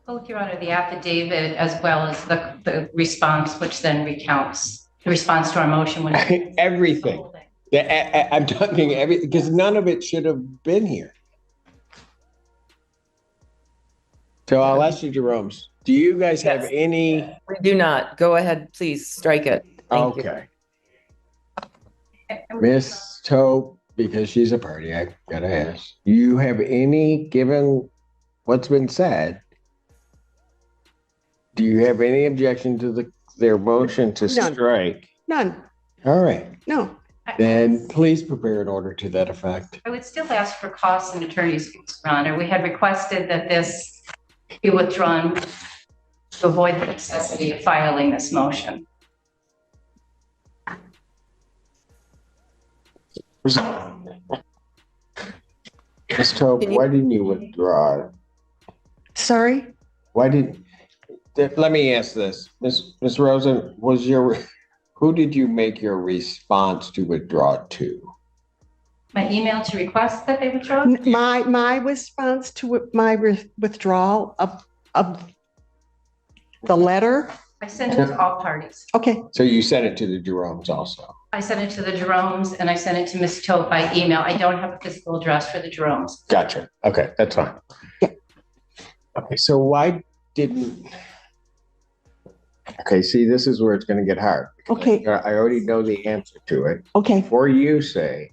Both, Your Honor, the affidavit as well as the response, which then recounts the response to our motion. When everything. I'm talking everything because none of it should have been here. So I'll ask you, Jerome's. Do you guys have any? We do not. Go ahead, please strike it. Thank okay. Miss Tope, because she's a party, I gotta ask. You have any, given what's been said, do you have any objection to their motion to strike? None. All right. No. Then please prepare an order to that effect. I would still ask for costs and attorney's fees, Your Honor. We had requested that this be withdrawn to avoid the necessity of filing this motion. Miss Tope, why didn't you withdraw? Sorry? Why didn't, let me ask this. Miss Rosen, who did you make your response to withdraw to? My email to request that they withdraw? My response to my withdrawal of the letter? I sent it to all parties. Okay. So you sent it to the Jeromes also? I sent it to the Jeromes and I sent it to Ms. Tope by email. I don't have a physical address for the Jeromes. Gotcha. Okay, that's fine. Yeah. Okay, so why didn't? Okay, see, this is where it's going to get hard. Okay. I already know the answer to it. Okay. Before you say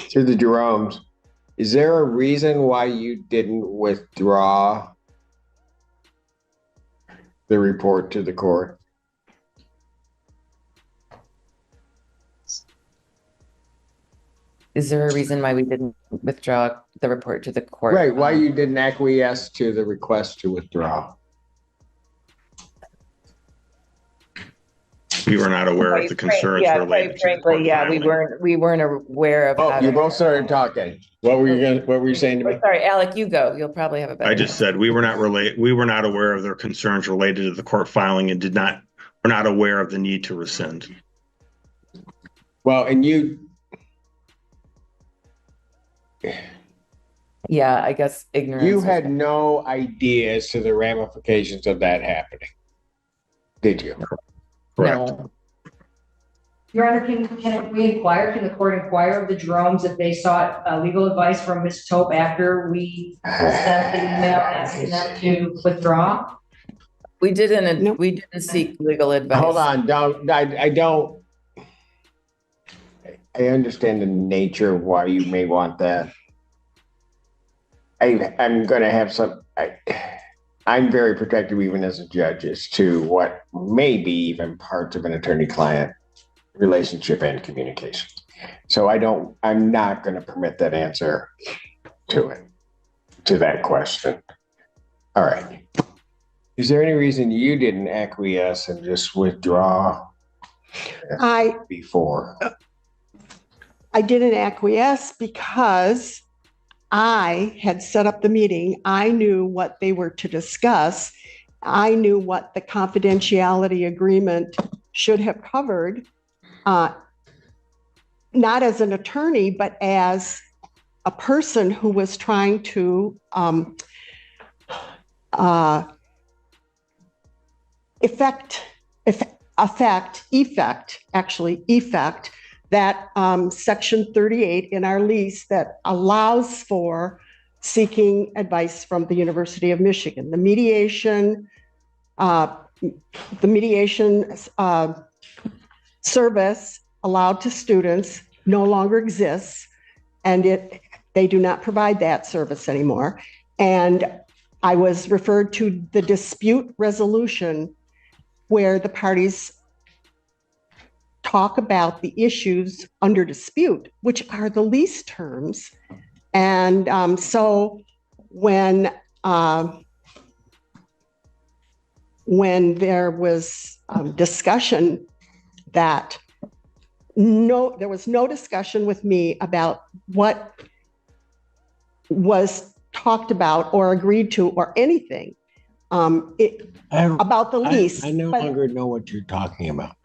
to the Jeromes, is there a reason why you didn't withdraw the report to the court? Is there a reason why we didn't withdraw the report to the court? Right, why you didn't acquiesce to the request to withdraw? We were not aware of the concerns Yeah, related quite to frankly, yeah, we weren't aware of. Oh, how you to- both started talking. What were you saying to me? Sorry, Alec, you go. You'll probably have a better. I just said we were not aware of their concerns related to the court filing and were not aware of the need to rescind. Well, and Yeah, I guess ignorance. you had no idea as to the ramifications of that happening, did you? Correct. No. Your Honor, can the court inquire of the Jeromes if they sought legal advice from Ms. Tope after we sent the email asking them to withdraw? We didn't. Nope. We didn't seek legal advice. Hold on, I don't. I understand the nature of why you may want that. I'm going to have some. I'm very protective, even as a judge, as to what may be even parts of an attorney-client relationship and communication. So I'm not going to permit that answer to that question. All right. Is there any reason you didn't acquiesce and just withdraw before? I didn't acquiesce because I had set up the meeting. I knew what they were to discuss. I knew what the confidentiality agreement should have covered, not as an attorney, but as a person who was trying to effect that section 38 in our lease that allows for seeking advice from the University of Michigan. The mediation service allowed to students no longer exists, and they do not provide that service anymore. And I was referred to the dispute resolution, where the parties talk about the issues under dispute, which are the lease terms. And so when there was discussion that there was no discussion with me about what was talked about or agreed to or anything about the lease. I no longer know what you're talking about.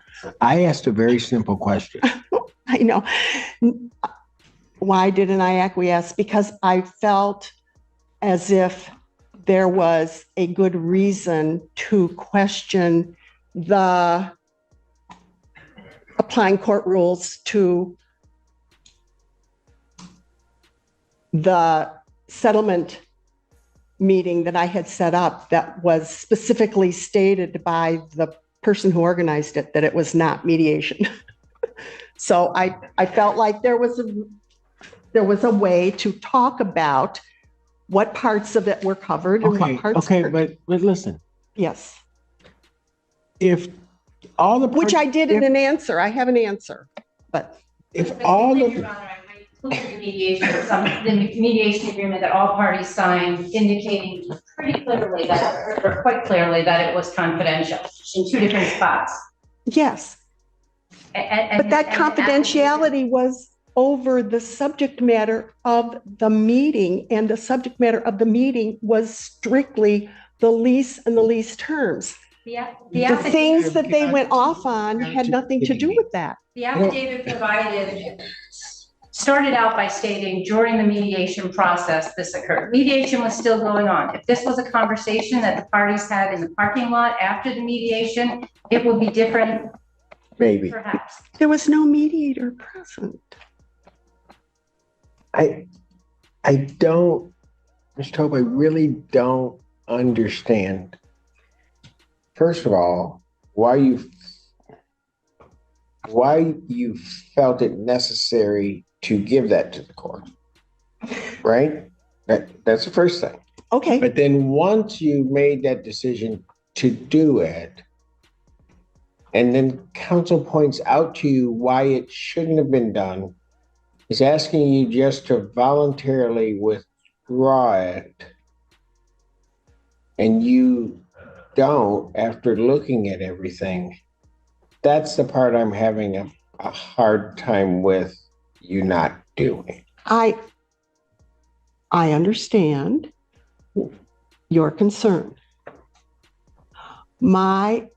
I asked a very simple question. I know. Why didn't I acquiesce? Because I felt as if there was a good reason to question the applying court rules to the settlement meeting that I had set up that was specifically stated by the person who organized it that it was not mediation. So I felt like there was a way to talk about what parts of it were covered and what parts weren't. But listen. Yes. If all the which I did in an answer. I have an answer, but if all the mediation agreement that all parties signed, indicating pretty clearly that, or quite clearly, that it was confidential in two different spots. Yes. But that confidentiality was over the subject matter of the meeting, and the subject matter of the meeting was strictly the lease and the lease terms. The things that they went off on had nothing to do with that. The affidavit provided started out by stating during the mediation process this occurred. Mediation was still going on. If this was a conversation that the parties had in the parking lot after the mediation, it would be different. Maybe. Perhaps. There was no mediator present. I don't, Mr. Tope, I really don't understand. First of all, why you felt it necessary to give that to the court, right? That's the first thing. Okay. But then once you made that decision to do it, and then counsel points out to you why it shouldn't have been done, is asking you just to voluntarily withdraw it, and you don't after looking at everything. That's the part I'm having a hard time with you not doing. I understand your concern. I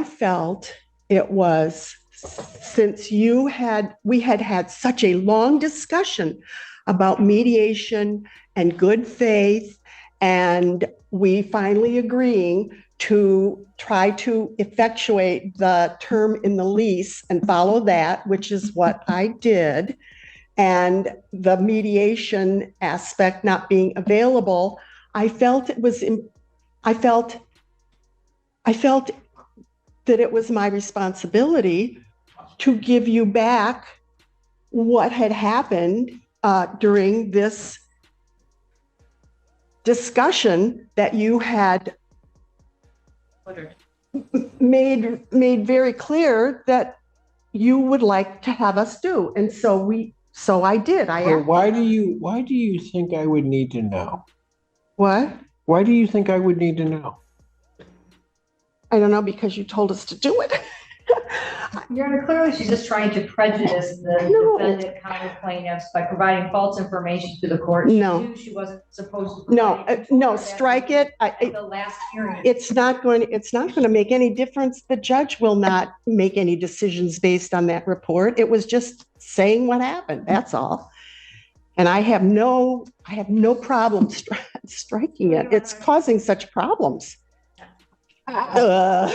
felt it was, since we had such a long discussion about mediation and good faith, and we finally agreeing to try to effectuate the term in the lease and follow that, which is what I did, and the mediation aspect not being available, I felt that it was my responsibility to give you back what had happened during this discussion that you had made very clear that you would like to have us do. And so I did. Well, why do you think I would need to know? What? Why do you think I would need to know? I don't know, because you told us to do it. Your Honor, clearly she's just trying to prejudice the defendant counter plaintiffs by providing false information to the court. No. She knew she wasn't supposed to. No, strike it. The last hearing. It's not going to make any difference. The judge will not make any decisions based on that report. It was just saying what happened. That's all. And I have no problem striking it. It's causing such problems. My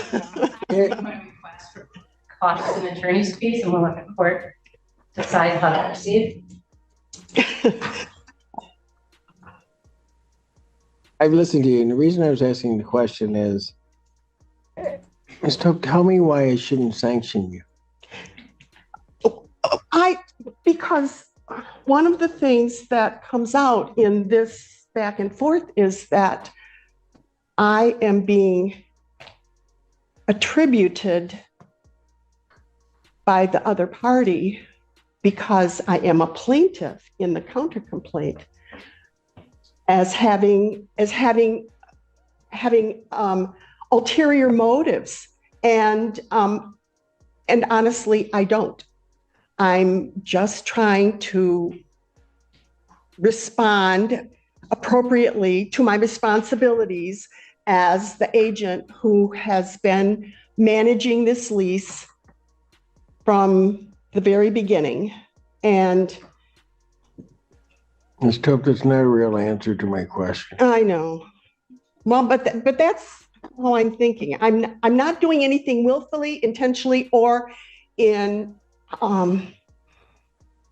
request for costs and attorney's fees, and we'll let the court decide how to proceed. I've listened to you, and the reason I was asking the question is, Ms. Tope, tell me why I shouldn't sanction you. Because one of the things that comes out in this back and forth is that I am being attributed by the other party because I am a plaintiff in the counter complaint as having ulterior motives, and honestly, I don't. I'm just trying to respond appropriately to my responsibilities as the agent who has been managing this lease from the very beginning. And Ms. Tope, that's not a real answer to my question. I know. Well, but that's how I'm thinking. I'm not doing anything willfully, intentionally, or in an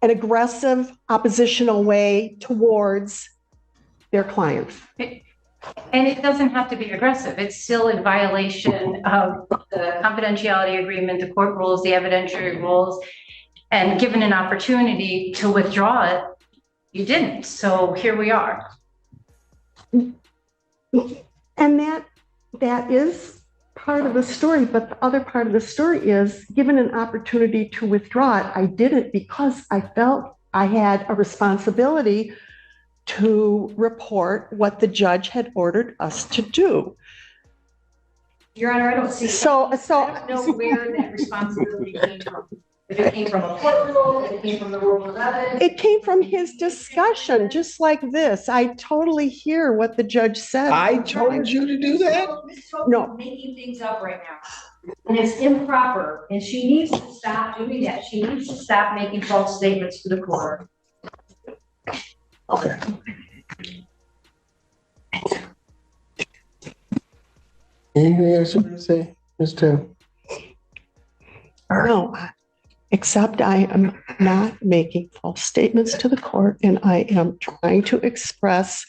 aggressive, oppositional way towards their clients. And it doesn't have to be aggressive. It's still in violation of the confidentiality agreement, the court rules, the evidentiary rules, and given an opportunity to withdraw it, you didn't. So here we are. And that is part of the story, but the other part of the story is, given an opportunity to withdraw it, I didn't, because I felt I had a responsibility to report what the judge had ordered us to do. Your Honor, I don't see. So I don't know where that responsibility came from. If it came from a court rule, if it came from the rule of evidence. It came from his discussion, just like this. I totally hear what the judge said. I told you to do that? No. Making things up right now. And it's improper, and she needs to stop doing that. She needs to stop making false statements to the court. Okay. Anything else you want to say, Ms. Tope? No, Except I am not making false statements to the court, and I am trying to express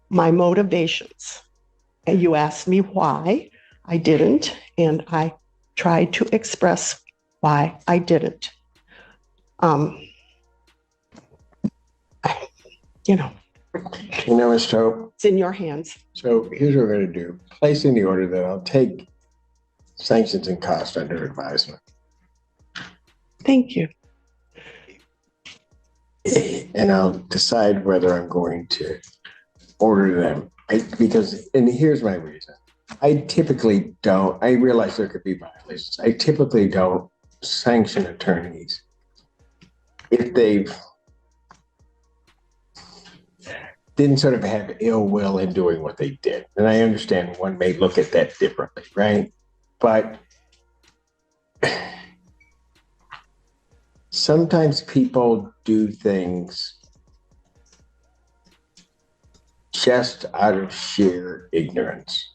my motivations. And you asked me why I didn't, and I tried to express why I didn't. You know, Mr. Hope, it's in your hands. so here's what we're going to do. Place in the order that I'll take sanctions and cost under advisement. Thank you. And I'll decide whether I'm going to order them. And here's my reason. I typically don't, I realize there could be violations. I typically don't sanction attorneys if they've didn't sort of have ill will in doing what they did. And I understand one may look at that differently, right? But sometimes people do things just out of sheer ignorance.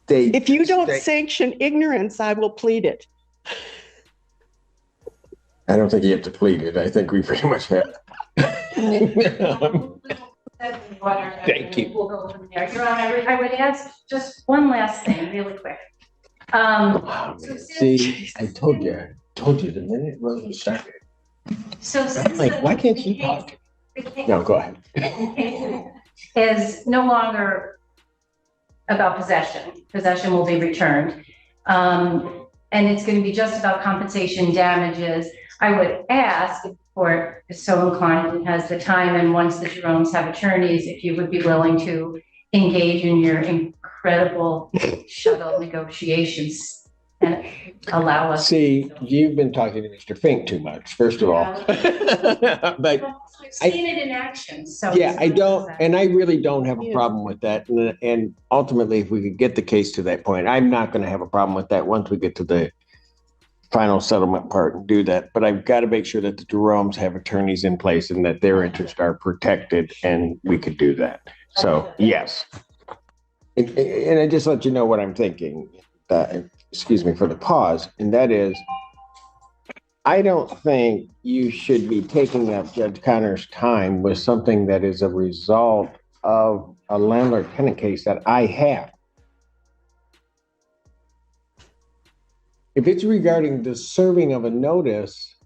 If you don't sanction ignorance, I will plead it. I don't think you have to plead it. I think we pretty much have. Thank you. We'll go from there. Your Honor, I would ask just one last thing really quick. See, I told you the minute Rosa started. So I'm since like, why can't you talk? No, go ahead. Is no longer about possession. Possession will be returned. And it's going to be just about compensation damages. I would ask if the court is so inclined and has the time, and once the Jeromes have attorneys, if you would be willing to engage in your incredible shuttle negotiations and allow us. See, you've been talking to Mr. Fink too much, first of all. But I've seen it in action. So yeah, I don't, and I really don't have a problem with that. And ultimately, if we could get the case to that point, I'm not going to have a problem with that once we get to the final settlement part and do that. But I've got to make sure that the Jeromes have attorneys in place and that their interests are protected, and we could do that. So yes. And I just let you know what I'm thinking. Excuse me for the pause. And that is, I don't think you should be taking up Judge Connor's time with something that is a result of a landlord-tenant case that I have. If it's regarding the serving of a notice,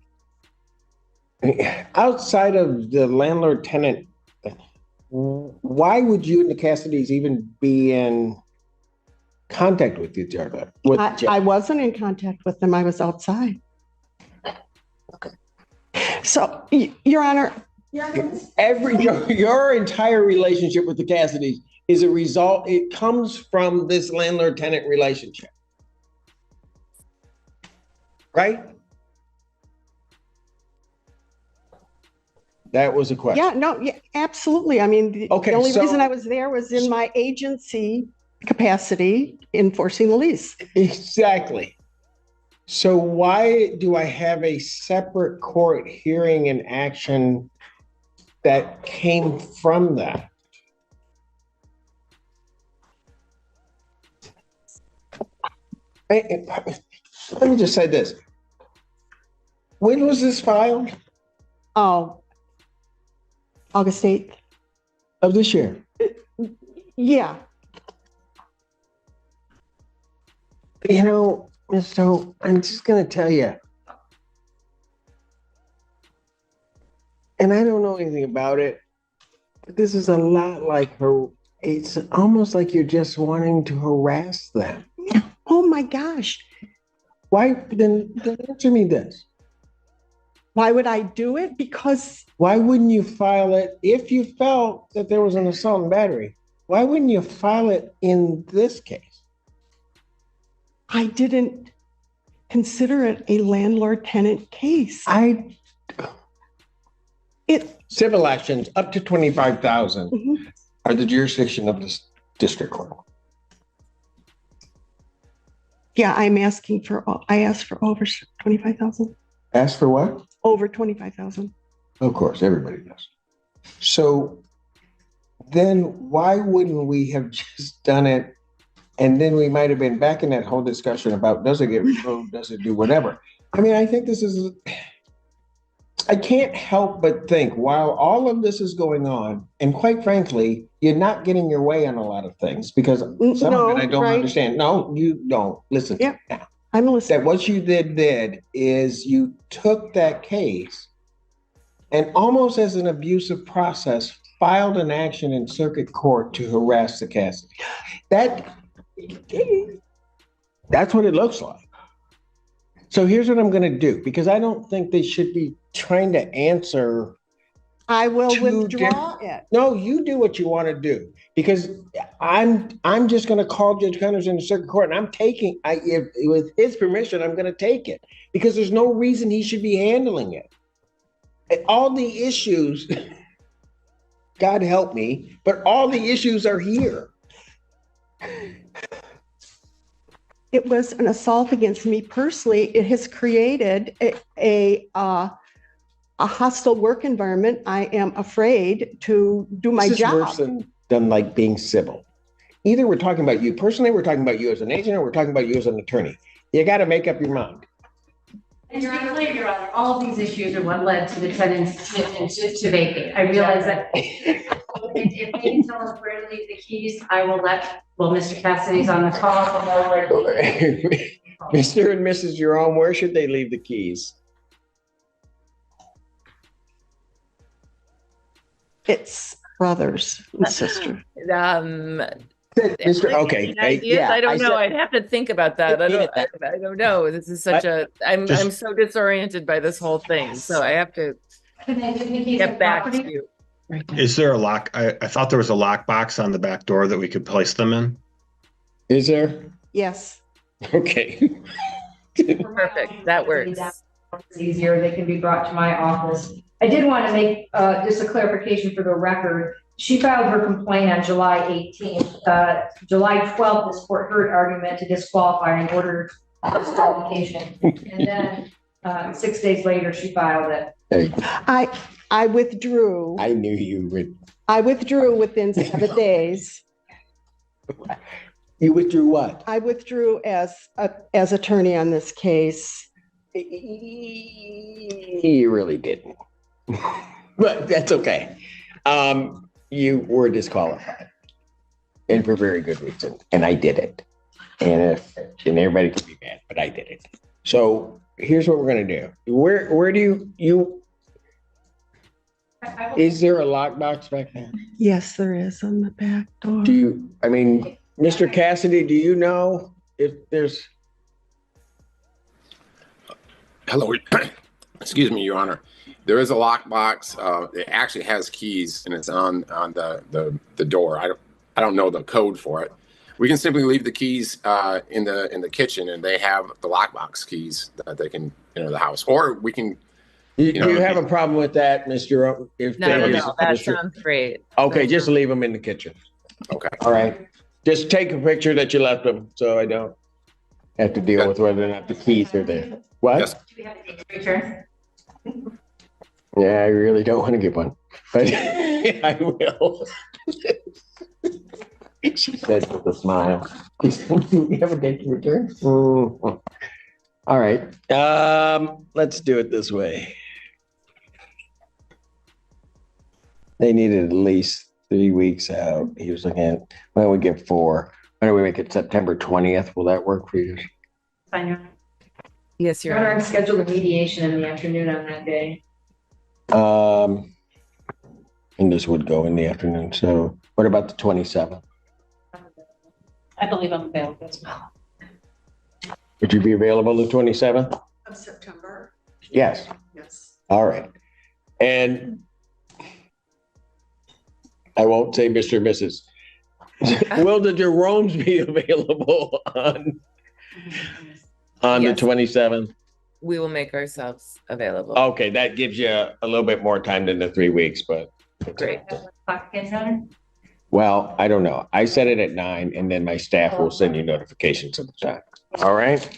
outside of the landlord-tenant, why would you and the Cassidys even be in contact with each other? I wasn't in contact with them. I was outside. Okay. So, Your Honor, your entire relationship with the Cassidys is a result. It comes from this landlord-tenant relationship, right? That was a question. Yeah, no, yeah, absolutely. I mean, the only reason I was there was in my agency capacity enforcing the lease. Exactly. So why do I have a separate court hearing and action that came from that? Let me just say this. When was this filed? Oh, August 8th. Of this year? Yeah. You know, so I'm just going to tell you, and I don't know anything about it, but this is a lot like her. It's almost like you're just wanting to harass them. Oh my gosh. Why? Then answer me this. Why would I do it? Because. Why wouldn't you file it if you felt that there was an assault and battery? Why wouldn't you file it in this case? I didn't consider it a landlord-tenant case. Civil actions up to 25,000 are the jurisdiction of the district court. Yeah, I asked for over 25,000. Ask for what? Over 25,000. Of course, everybody does. So then why wouldn't we have just done it And then we might have been back in that whole discussion about, does it get removed? Does it do whatever? I mean, I think this is, I can't help but think while all of this is going on, and quite frankly, you're not getting your way on a lot of things because some of it I don't understand. No, you don't. Listen. Yeah, now. I'm listening. That what you did is you took that case and almost as an abusive process, filed an action in circuit court to harass the Cassidy. That's what it looks like. So here's what I'm going to do, because I don't think they should be trying to answer. I will withdraw it. No, you do what you want to do, because I'm just going to call Judge Connors in the circuit court, and I'm taking, with his permission, I'm going to take it, because there's no reason he should be handling it. All the issues, God help me, but all the issues are here. It was an assault against me personally. It has created a hostile work environment. I am afraid to do my job. This is worse than like being civil. Either we're talking about you personally, we're talking about you as an agent, or we're talking about you as an attorney. You got to make up your mind. And to be clear, Your Honor, all of these issues are what led to the tenant's decision to vacate. I realize that if they can tell us where to leave the keys, I will let, well, Mr. Cassidy's on the call. Mr. and Mrs. Jerome, where should they leave the keys? It's brothers and sisters. Mr. Okay. Ideas? I don't know. I'd have to think about that. I don't know. This is such I'm so disoriented by this whole thing. So I have to get back to you. Is there a lock? I thought there was a lock box on the back door that we could place them in. Is there? Yes. Okay. Perfect. That works. It's easier. They can be brought to my office. I did want to make just a clarification for the record. She filed her complaint on July 18th. July 12th, this court heard argument to disqualify and order disqualification. And then 6 days later, she filed it. Hey. I withdrew. I knew you would. I withdrew within 7 days. You withdrew what? I withdrew as attorney on this case. You really didn't. But that's okay. You were disqualified, and for very good reason. And I did it. And everybody could be mad, but I did it. So here's what we're gonna do. Where do you? Is there a lockbox back there? Yes, there is on the back door. Do you? I mean, Mr. Cassidy, do you know if there's? Hello, excuse me, Your Honor. There is a lockbox. It actually has keys, and it's on the door. I don't know the code for it. We can simply leave the keys in the kitchen, and they have the lockbox keys that they can enter the house. Or we can. Do you have a problem with that, Mr. No, that sounds great. Okay, just leave them in the kitchen. Okay. All right. Just take a picture that you left them, so I don't have to deal with whether or not the keys are there. What? Yes. Do we have a date to return? Yeah, I really don't want to get one, but I will. She said with a smile. You have a date to return? Mm. All right. Let's do it this way. They needed at least 3 weeks out. He was looking at, why don't we get 4? Why don't we make it September 20th? Will that work for you? Fine, Your Honor. Yes, Your Your Honor, Honor. I've scheduled a mediation in the afternoon on that day. And this would go in the afternoon. So what about the 27th? I believe I'm available as well. Would you be available the 27th? Of September? Yes. Yes. All right. And I won't say Mr. and Mrs. Will the Jeromes be available on the 27th? We will make ourselves available. Okay, that gives you a little bit more time than the 3 weeks, but. Great. Well, I don't know. I set it at 9, and then my staff will send you notifications of the time. All right?